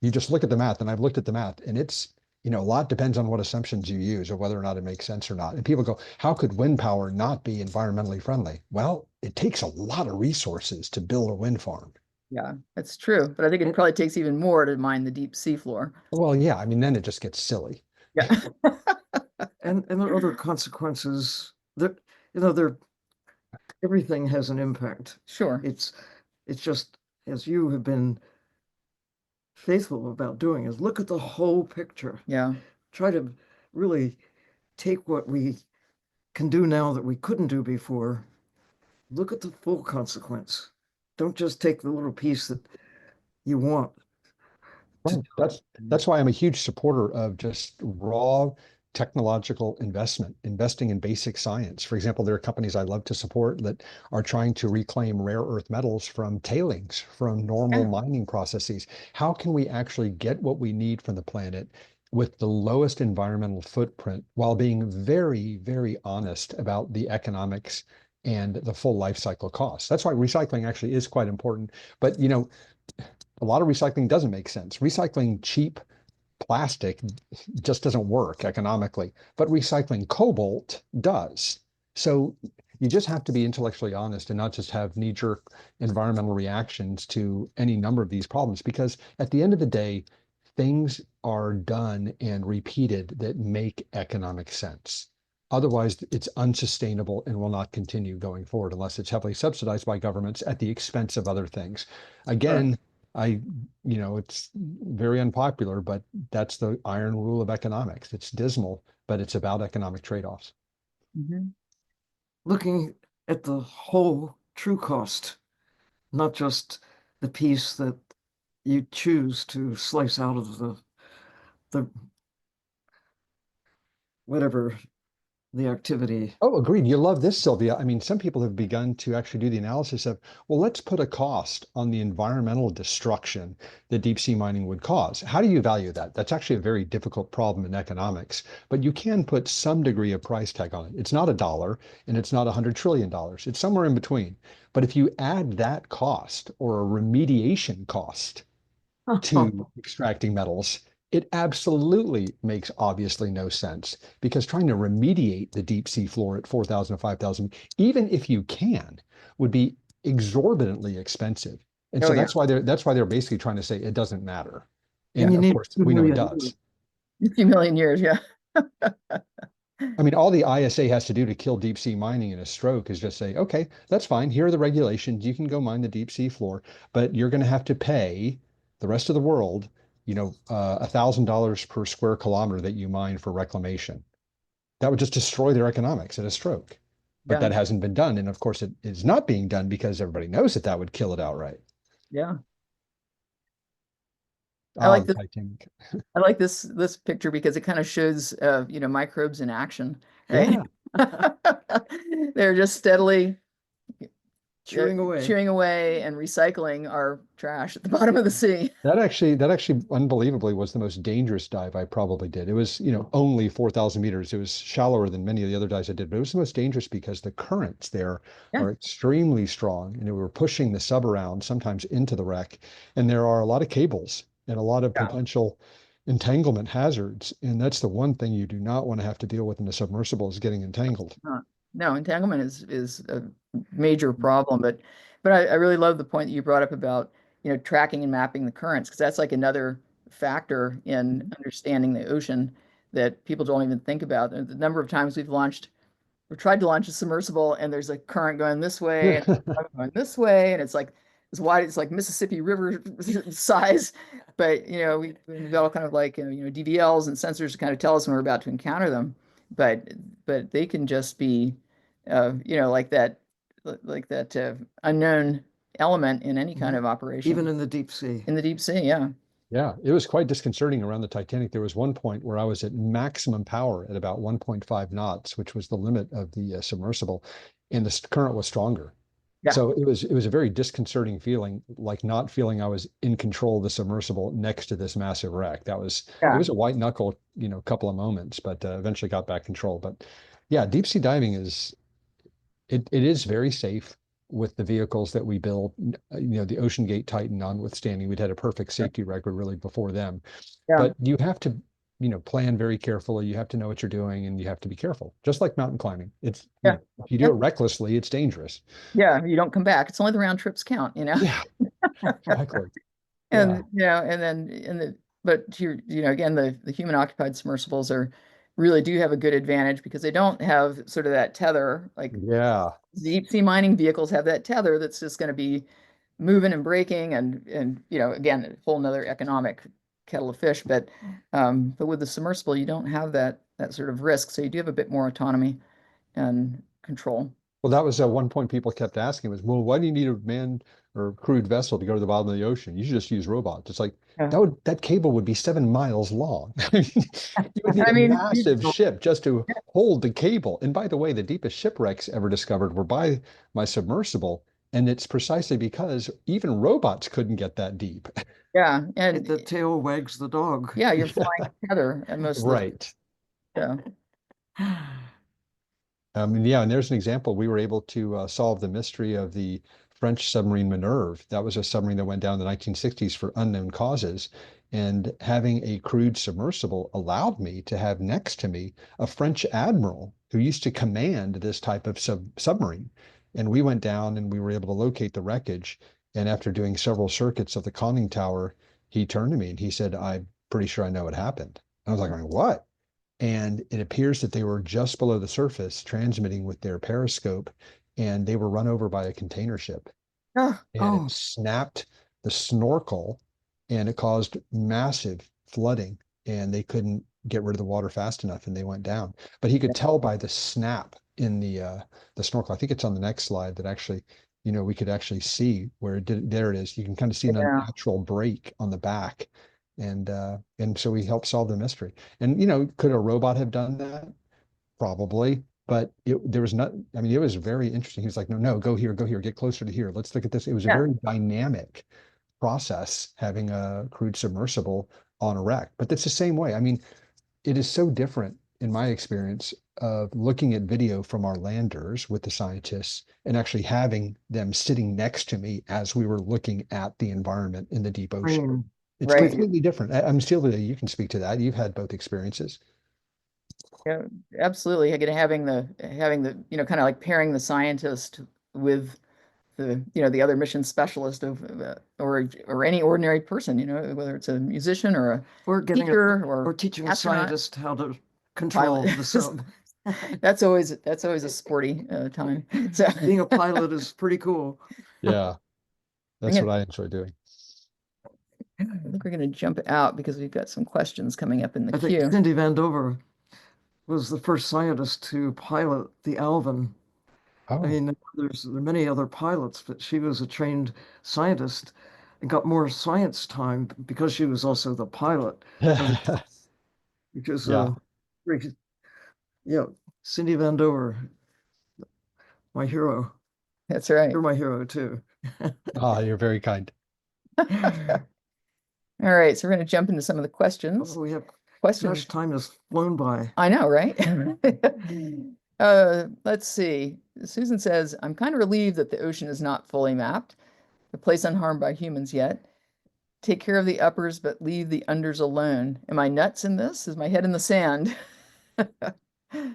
You just look at the math, and I've looked at the math, and it's, a lot depends on what assumptions you use or whether or not it makes sense or not. And people go, how could wind power not be environmentally friendly? Well, it takes a lot of resources to build a wind farm. Yeah, that's true. But I think it probably takes even more to mine the deep sea floor. Well, yeah, I mean, then it just gets silly. Yeah. And there are other consequences that, there, everything has an impact. Sure. It's just, as you have been faithful about doing is look at the whole picture. Yeah. Try to really take what we can do now that we couldn't do before. Look at the full consequence. Don't just take the little piece that you want to Right. That's why I'm a huge supporter of just raw technological investment, investing in basic science. For example, there are companies I love to support that are trying to reclaim rare earth metals from tailings, from normal Yeah. mining processes. How can we actually get what we need from the planet with the lowest environmental footprint while being very, very honest about the economics and the full life cycle costs? That's why recycling actually is quite important. But a lot of recycling doesn't make sense. Recycling cheap plastic just doesn't work economically, but recycling cobalt does. So you just have to be intellectually honest and not just have knee-jerk environmental reactions to any number of these problems, because at the end of the day, things are done and repeated that make economic sense. Otherwise, it's unsustainable and will not continue going forward unless it's heavily subsidized by governments at the expense of other things. Right. Again, I, it's very unpopular, but that's the iron rule of economics. It's dismal, but it's about economic trade-offs. Mhm. Looking at the whole true cost, not just the piece that you choose to slice out of the whatever the activity. Oh, agreed. You love this, Sylvia. I mean, some people have begun to actually do the analysis of, well, let's put a cost on the environmental destruction that deep sea mining would cause. How do you value that? That's actually a very difficult problem in economics, but you can put some degree of price tag on it. It's not $1 and it's not $100 trillion. It's somewhere in between. But if you add that cost or a remediation cost to extracting metals, it absolutely makes obviously no sense because trying to remediate the deep sea floor at 4,000 or 5,000, even if you can, would be exorbitantly expensive. And Oh so yeah. that's why they're basically trying to say it doesn't matter. And And you of need course, two we know it million. does. A few million years. Yeah. I mean, all the ISA has to do to kill deep sea mining in a stroke is just say, okay, that's fine. Here are the regulations. You can go mine the deep sea floor, but you're going to have to pay the rest of the world, $1,000 per square kilometer that you mine for reclamation. That would just destroy their economics in a stroke. But Yeah. that hasn't been done. And of course, it is not being done because everybody knows that that would kill it outright. Yeah. I Ah, like the this. Titanic. I like this picture because it kind of shows, microbes in action, right? Yeah. They're just steadily Chewing away. chewing away and recycling our trash at the bottom of the sea. That actually unbelievably was the most dangerous dive I probably did. It was, only 4,000 meters. It was shallower than many of the other dives I did, but it was the most dangerous because the currents there Yeah. are extremely strong and we were pushing the sub around, sometimes into the wreck. And there are a lot of cables and a lot of Yeah. potential entanglement hazards. And that's the one thing you do not want to have to deal with in a submersible is getting entangled. No, entanglement is a major problem, but I really love the point that you brought up about, tracking and mapping the currents, because that's like another factor in understanding the ocean that people don't even think about. The number of times we've tried to launch a submersible and there's a current going this way and another going this way, and it's like as wide as like Mississippi River size. But we've got all kind of like DVLs and sensors to kind of tell us when we're about to encounter them. But they can just be like that unknown element in any kind Mhm. of operation Even in the deep sea. in the deep sea. Yeah. Yeah, it was quite disconcerting around the Titanic. There was one point where I was at maximum power at about 1.5 knots, which was the limit of the submersible, and the current was stronger. Yeah. So it was a very disconcerting feeling, like not feeling I was in control of the submersible next to this massive wreck. It Yeah. was a white knuckle, couple of moments, but eventually got back control. But yeah, deep sea diving it is very safe with the vehicles that we build. The Ocean Gate Titan notwithstanding, we'd had a perfect safety record really before them. Yeah. But you have to, plan very carefully. You have to know what you're doing and you have to be careful. Just like mountain climbing. It's, Yeah. if you do it recklessly, it's dangerous. Yeah. You don't come back. It's only the round trips count. Yeah, exactly. Yeah. And but again, the human occupied submersibles are really do have a good advantage because they don't have sort of that tether like Yeah. deep sea mining vehicles have that tether that's just going to be moving and braking and again, a whole nother economic kettle of fish. But with the submersible, you don't have that sort of risk. So you do have a bit more autonomy and control. Well, that was one point people kept asking was, well, why do you need a manned or crewed vessel to go to the bottom of the ocean? You should just use robots. It's like Yeah. that cable would be 7 miles long. You would need I a mean, massive ship just to hold the cable. And by the way, the deepest shipwrecks ever discovered were by my submersible. And it's precisely because even robots couldn't get that deep. yeah, and The tail wags the dog. yeah, you're flying together at most of the Right. yeah. Yeah, and there's an example. We were able to solve the mystery of the French submarine Minerve. That was a submarine that went down in the 1960s for unknown causes. And having a crewed submersible allowed me to have next to me a French admiral who used to command this type of submarine. And we went down and we were able to locate the wreckage. And after doing several circuits of the conning tower, he turned to me and he said, "I'm pretty sure I know what happened." I was like, "What?" And it appears that they were just below the surface transmitting with their periscope, and they were run over by a container ship, Oh, and it snapped the snorkel, and it caused massive flooding, and they couldn't get rid of the water fast enough, and they went down. But he could tell by the snap in the snorkel. I think it's on the next slide that actually, we could actually see where it did. There it is. You can kind of see an yeah. unnatural break on the back, and so we helped solve the mystery. And could a robot have done that? Probably, but there was not. I mean, it was very interesting. He was like, "No, no, go here, get closer to here. Let's look at this." It was a Yeah. very dynamic process having a crewed submersible on a wreck. But that's the same way. I mean, it is so different in my experience of looking at video from our landers with the scientists and actually having them sitting next to me as we were looking at the environment in the deep ocean. It's Right. completely different. I'm Sylvia, you can speak to that. You've had both experiences. Yeah, absolutely. Again, having the kind of like pairing the scientist with the other mission specialist or any ordinary person, whether it's a musician or a Or teacher or or teaching a astronaut, scientist how to control pilot. the sub. That's always a sporty time. So Being a pilot is pretty cool. Yeah, that's gonna- what I enjoy doing. I think we're going to jump out because we've got some questions coming up in the I think queue. Cindy Van Dover was the first scientist to pilot the Alvin. I Oh, mean, there are many other pilots, but she was a trained scientist and got more science time because she was also the pilot. Because, yeah. very- yeah, Cindy Van Dover, my hero. That's right. You're my hero too. Ah, you're very kind. All right, so we're going to jump into some of the questions. Oh, we have, Questions. gosh, time has flown by. I know, right? Let's see. Susan says, I'm kind of relieved that the ocean is not fully mapped, a place unharmed by humans yet. Take care of the uppers, but leave the unders alone. Am I nuts in this? Is my head in the sand? Why do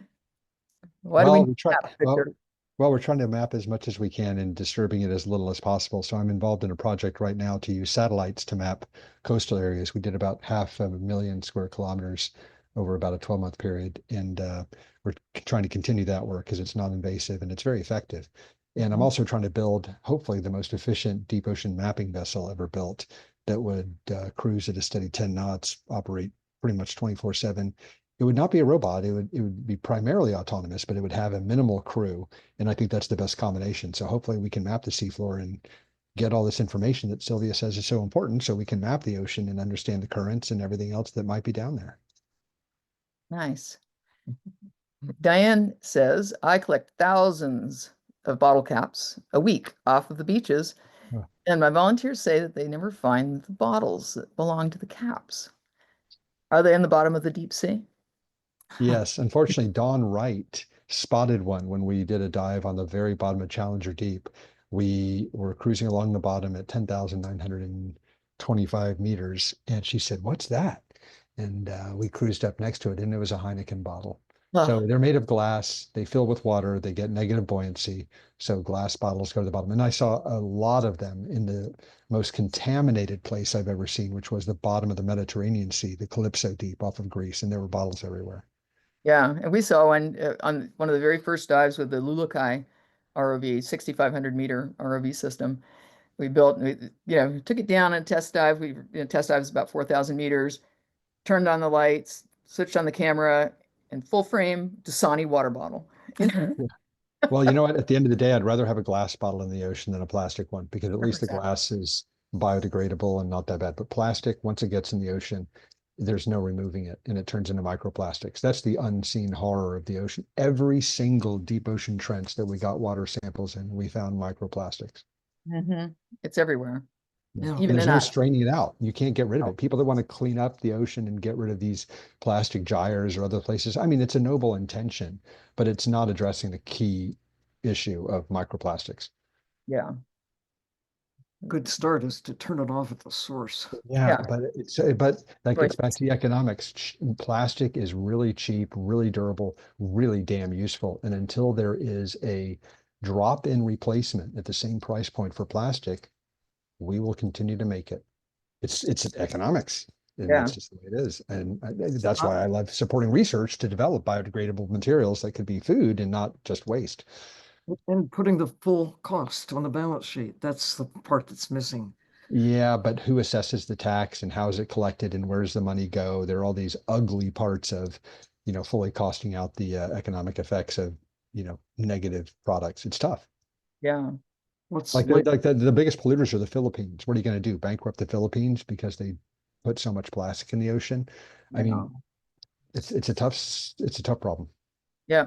we Well, need that, Victor? we're trying to map as much as we can and disturbing it as little as possible. So I'm involved in a project right now to use satellites to map coastal areas. We did about 500,000 square kilometers over about a 12-month period. And we're trying to continue that work because it's non-invasive and it's very effective. And I'm also trying to build, hopefully, the most efficient deep ocean mapping vessel ever built that would cruise at a steady 10 knots, operate pretty much 24/7. It would not be a robot. It would be primarily autonomous, but it would have a minimal crew. And I think that's the best combination. So hopefully we can map the seafloor and get all this information that Sylvia says is so important so we can map the ocean and understand the currents and everything else that might be down there. Nice. Diane says, I collect thousands of bottle caps a week off of the beaches, Huh. and my volunteers say that they never find the bottles that belong to the caps. Are they in the bottom of the deep sea? Yes, unfortunately, Dawn Wright spotted one when we did a dive on the very bottom of Challenger Deep. We were cruising along the bottom at 10,925 meters, and she said, "What's that?" And we cruised up next to it, and it was a Heineken bottle. So Oh, they're made of glass, they fill with water, they get negative buoyancy. So glass bottles go to the bottom. And I saw a lot of them in the most contaminated place I've ever seen, which was the bottom of the Mediterranean Sea, the Calypso Deep off of Greece, and there were bottles everywhere. yeah. And we saw one on one of the very first dives with the Lulukai ROV, 6,500 meter ROV system. We built, took it down on a test dive. Test dive is about 4,000 meters, turned on the lights, switched on the camera, and full frame Dasani water bottle. Well, you know what? At the end of the day, I'd rather have a glass bottle in the ocean than a plastic one because at least the 100%. glass is biodegradable and not that bad. But plastic, once it gets in the ocean, there's no removing it and it turns into microplastics. That's the unseen horror of the ocean. Every single deep ocean trench that we got water samples in, we found microplastics. It's everywhere. Yeah. Even There's in no us. straining it out. You can't get rid of it. People that want to clean up the ocean and get rid of these plastic gyres or other places, I mean, it's a noble intention, but it's not addressing the key issue of microplastics. Yeah. Good start is to turn it off at the source. Yeah, Yeah. but that Right. gets back to the economics. Plastic is really cheap, really durable, really damn useful. And until there is a drop-in replacement at the same price point for plastic, we will continue to make it. It's economics, and Yeah. that's just the way it is. And that's why I love supporting research to develop biodegradable materials that could be food and not just waste. And putting the full cost on the balance sheet. That's the part that's missing. Yeah, but who assesses the tax and how is it collected and where does the money go? There are all these ugly parts of, fully costing out the economic effects of, negative products. It's tough. Yeah. What's Like like, the biggest polluters are the Philippines. What are you going to do? Bankrupt the Philippines because they put so much plastic in the ocean? I mean, it's a tough problem. Yeah.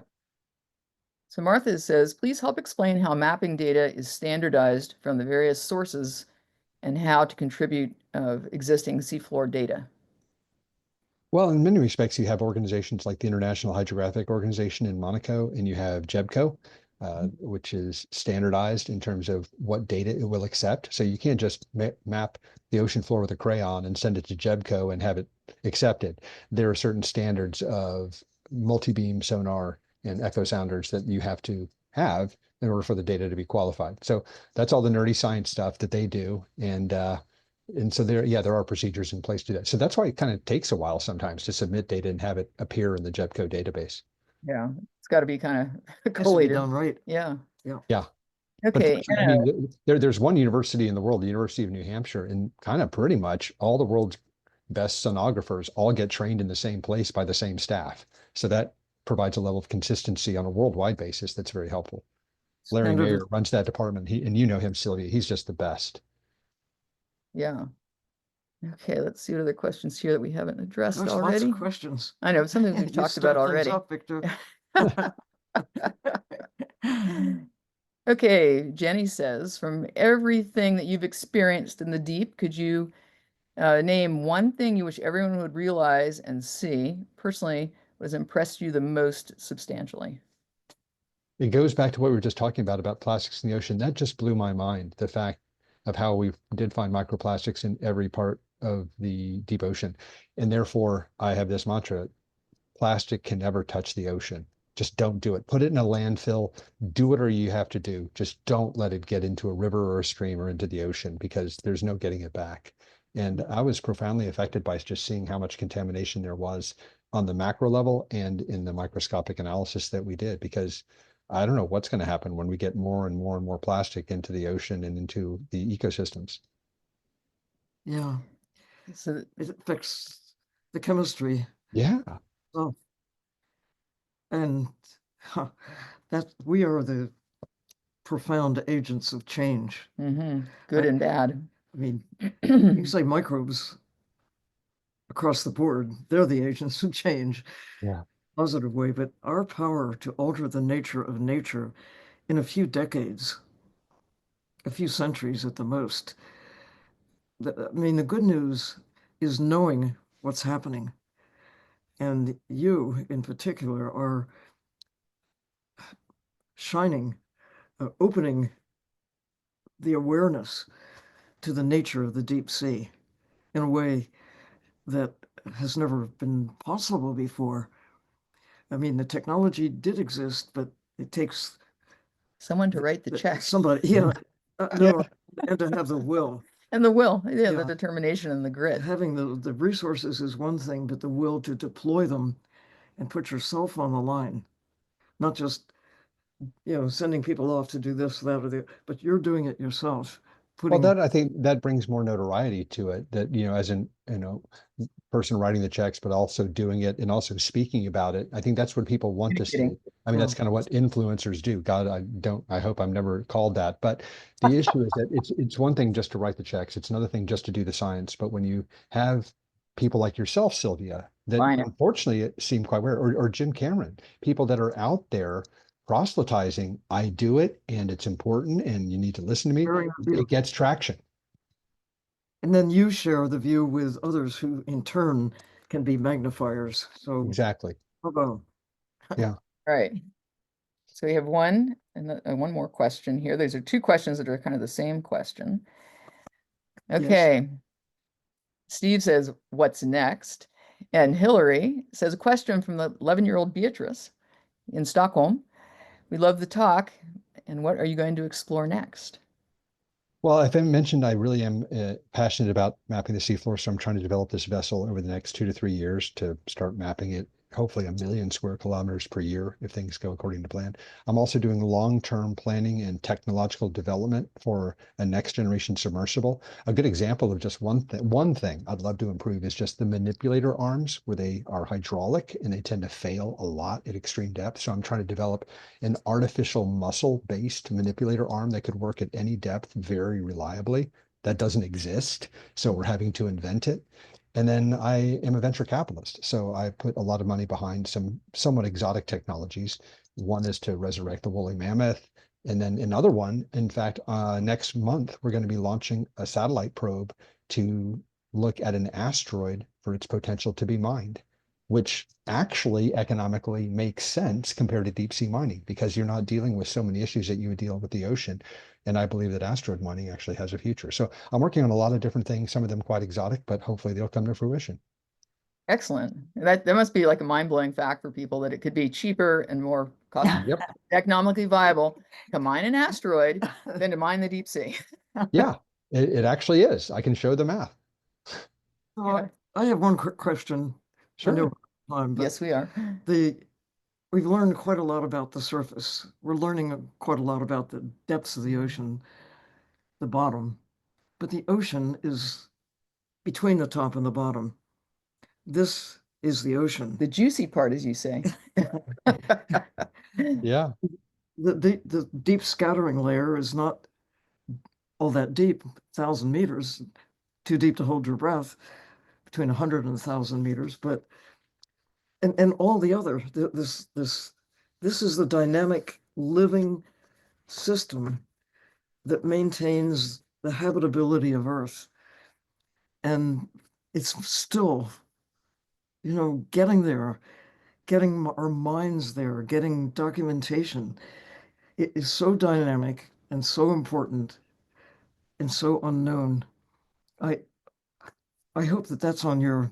So Martha says, please help explain how mapping data is standardized from the various sources and how to contribute of existing seafloor data. Well, in many respects, you have organizations like the International Hydrographic Organization in Monaco, and you have JEBCO, which is standardized in terms of what data it will accept. So you can't just map the ocean floor with a crayon and send it to JEBCO and have it accepted. There are certain standards of multi-beam sonar and echo sounders that you have to have in order for the data to be qualified. So that's all the nerdy science stuff that they do. And so there are procedures in place to do that. So that's why it kind of takes a while sometimes to submit data and have it appear in the JEBCO database. Yeah. It's got to be kind of has to be collated. done right. Yeah. Yeah. But Okay. I mean, there's one university in the world, the University of New Hampshire, and kind of pretty much all the world's best sonographers all get trained in the same place by the same staff. So that provides a level of consistency on a worldwide basis that's very helpful. Larry Standard Mayer is- runs that department. And you know him, Sylvia. He's just the best. Yeah. Okay, let's see what other questions here that we haven't addressed Gosh, lots already. of questions. I know, something we've You talked about start things already. up, Victor. Okay, Jenny says, from everything that you've experienced in the deep, could you name one thing you wish everyone would realize and see? Personally, what has impressed you the most substantially? It goes back to what we were just talking about plastics in the ocean. That just blew my mind. The fact of how we did find microplastics in every part of the deep ocean. And therefore, I have this mantra, plastic can never touch the ocean. Just don't do it. Put it in a landfill, do whatever you have to do. Just don't let it get into a river or a stream or into the ocean because there's no getting it back. And I was profoundly affected by just seeing how much contamination there was on the macro level and in the microscopic analysis that we did, because I don't know what's going to happen when we get more and more and more plastic into the ocean and into the ecosystems. Yeah, So, it affects the chemistry. Yeah. Oh, and that we are the profound agents of change. good and bad. I mean, you say microbes across the board, they're the agents of change. Yeah. Positive way, but our power to alter the nature of nature in a few decades, a few centuries at the most. I mean, the good news is knowing what's happening. And you, in particular, are shining, opening the awareness to the nature of the deep sea in a way that has never been possible before. I mean, the technology did exist, but it takes Someone to write the check. somebody, Yeah. no, and to have the will. And the will, the Yeah. determination and the grit. Having the resources is one thing, but the will to deploy them and put yourself on the line, not just, sending people off to do this, that, or the, but you're doing it yourself. Well, putting, that I think that brings more notoriety to it that, as an, person writing the checks, but also doing it and also speaking about it. I think that's what people want to see. Communicating. I mean, yeah, that's kind of what influencers do. God, I hope I'm never called that. But the issue is that it's one thing just to write the checks. It's another thing just to do the science. But when you have people like yourself, Sylvia, that I know. unfortunately seem quite rare, or Jim Cameron, people that are out there proselytizing, I do it and it's important and you need to listen to me, sharing the view. it gets traction. And then you share the view with others who in turn can be magnifiers. So Exactly. bravo. Yeah. All right. So we have one one more question here. These are two questions that are kind of the same question. Yes. Okay. Steve says, what's next? And Hillary says, a question from the 11-year-old Beatrice in Stockholm. We love the talk. And what are you going to explore next? Well, I mentioned I really am passionate about mapping the seafloor, so I'm trying to develop this vessel over the next 2 to 3 years to start mapping it, hopefully 1 million square kilometers per year if things go according to plan. I'm also doing long-term planning and technological development for a next generation submersible. A good example of just one thing I'd love to improve is just the manipulator arms, where they are hydraulic and they tend to fail a lot at extreme depth. So I'm trying to develop an artificial muscle-based manipulator arm that could work at any depth very reliably. That doesn't exist, so we're having to invent it. And then I am a venture capitalist, so I put a lot of money behind some somewhat exotic technologies. One is to resurrect the woolly mammoth. And then another one, in fact, next month, we're going to be launching a satellite probe to look at an asteroid for its potential to be mined, which actually economically makes sense compared to deep sea mining because you're not dealing with so many issues that you would deal with the ocean. And I believe that asteroid mining actually has a future. So I'm working on a lot of different things, some of them quite exotic, but hopefully they'll come to fruition. Excellent. That must be like a mind-blowing fact for people that it could be cheaper and more cost Yep. economically viable to mine an asteroid than to mine the deep sea. Yeah, it actually is. I can show the math. So I have one quick question. I know Sure. time, but Yes, we are. we've learned quite a lot about the surface. We're learning quite a lot about the depths of the ocean, the bottom, but the ocean is between the top and the bottom. This is the ocean. The juicy part, as you say. Yeah. The deep scattering layer is not all that deep, 1,000 meters, too deep to hold your breath, between 100 and 1,000 meters, but and all the other this is the dynamic living system that maintains the habitability of Earth. And it's still, getting there, getting our minds there, getting documentation. It is so dynamic and so important and so unknown. I I hope that that's on your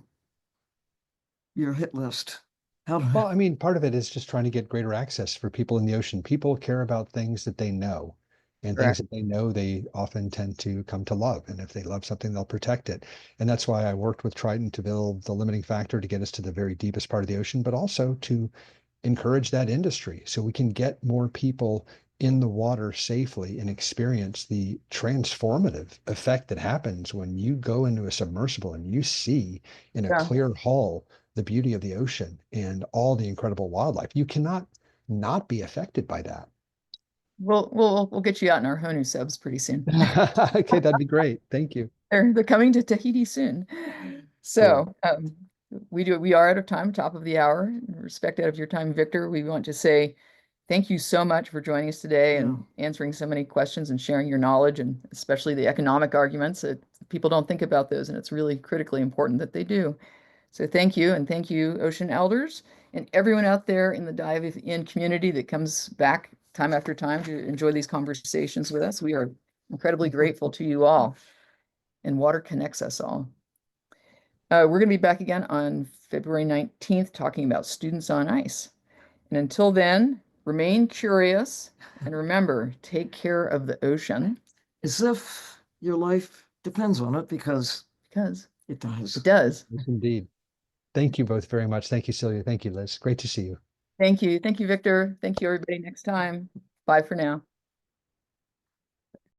hit list. How do Well, I mean, part of it is just trying to get greater access for people in the ocean. People care about things that they know, and things Correct. that they know they often tend to come to love. And if they love something, they'll protect it. And that's why I worked with Triton to build the limiting factor to get us to the very deepest part of the ocean, but also to encourage that industry so we can get more people in the water safely and experience the transformative effect that happens when you go into a submersible and you see in a Yeah. clear hull the beauty of the ocean and all the incredible wildlife. You cannot not be affected by that. We'll get you out in our Honu subs pretty soon. Okay, that'd be great. Thank you. They're coming to Tahiti soon. Cool. So we are out of time, top of the hour. In respect out of your time, Victor, we want to say thank you so much for joining us today and answering so many questions and sharing your knowledge, and especially the economic arguments that people don't think about those, and it's really critically important that they do. So thank you, and thank you, Ocean Elders, and everyone out there in the Dive In community that comes back time after time to enjoy these conversations with us. We are incredibly grateful to you all, and water connects us all. We're going to be back again on February 19th talking about students on ice. And until then, remain curious and remember, take care of the ocean. As if your life depends on it, because Because it does. it does. Yes, indeed. Thank you both very much. Thank you, Sylvia. Thank you, Liz. Great to see you. Thank you. Thank you, Victor. Thank you, everybody. Next time. Bye for now.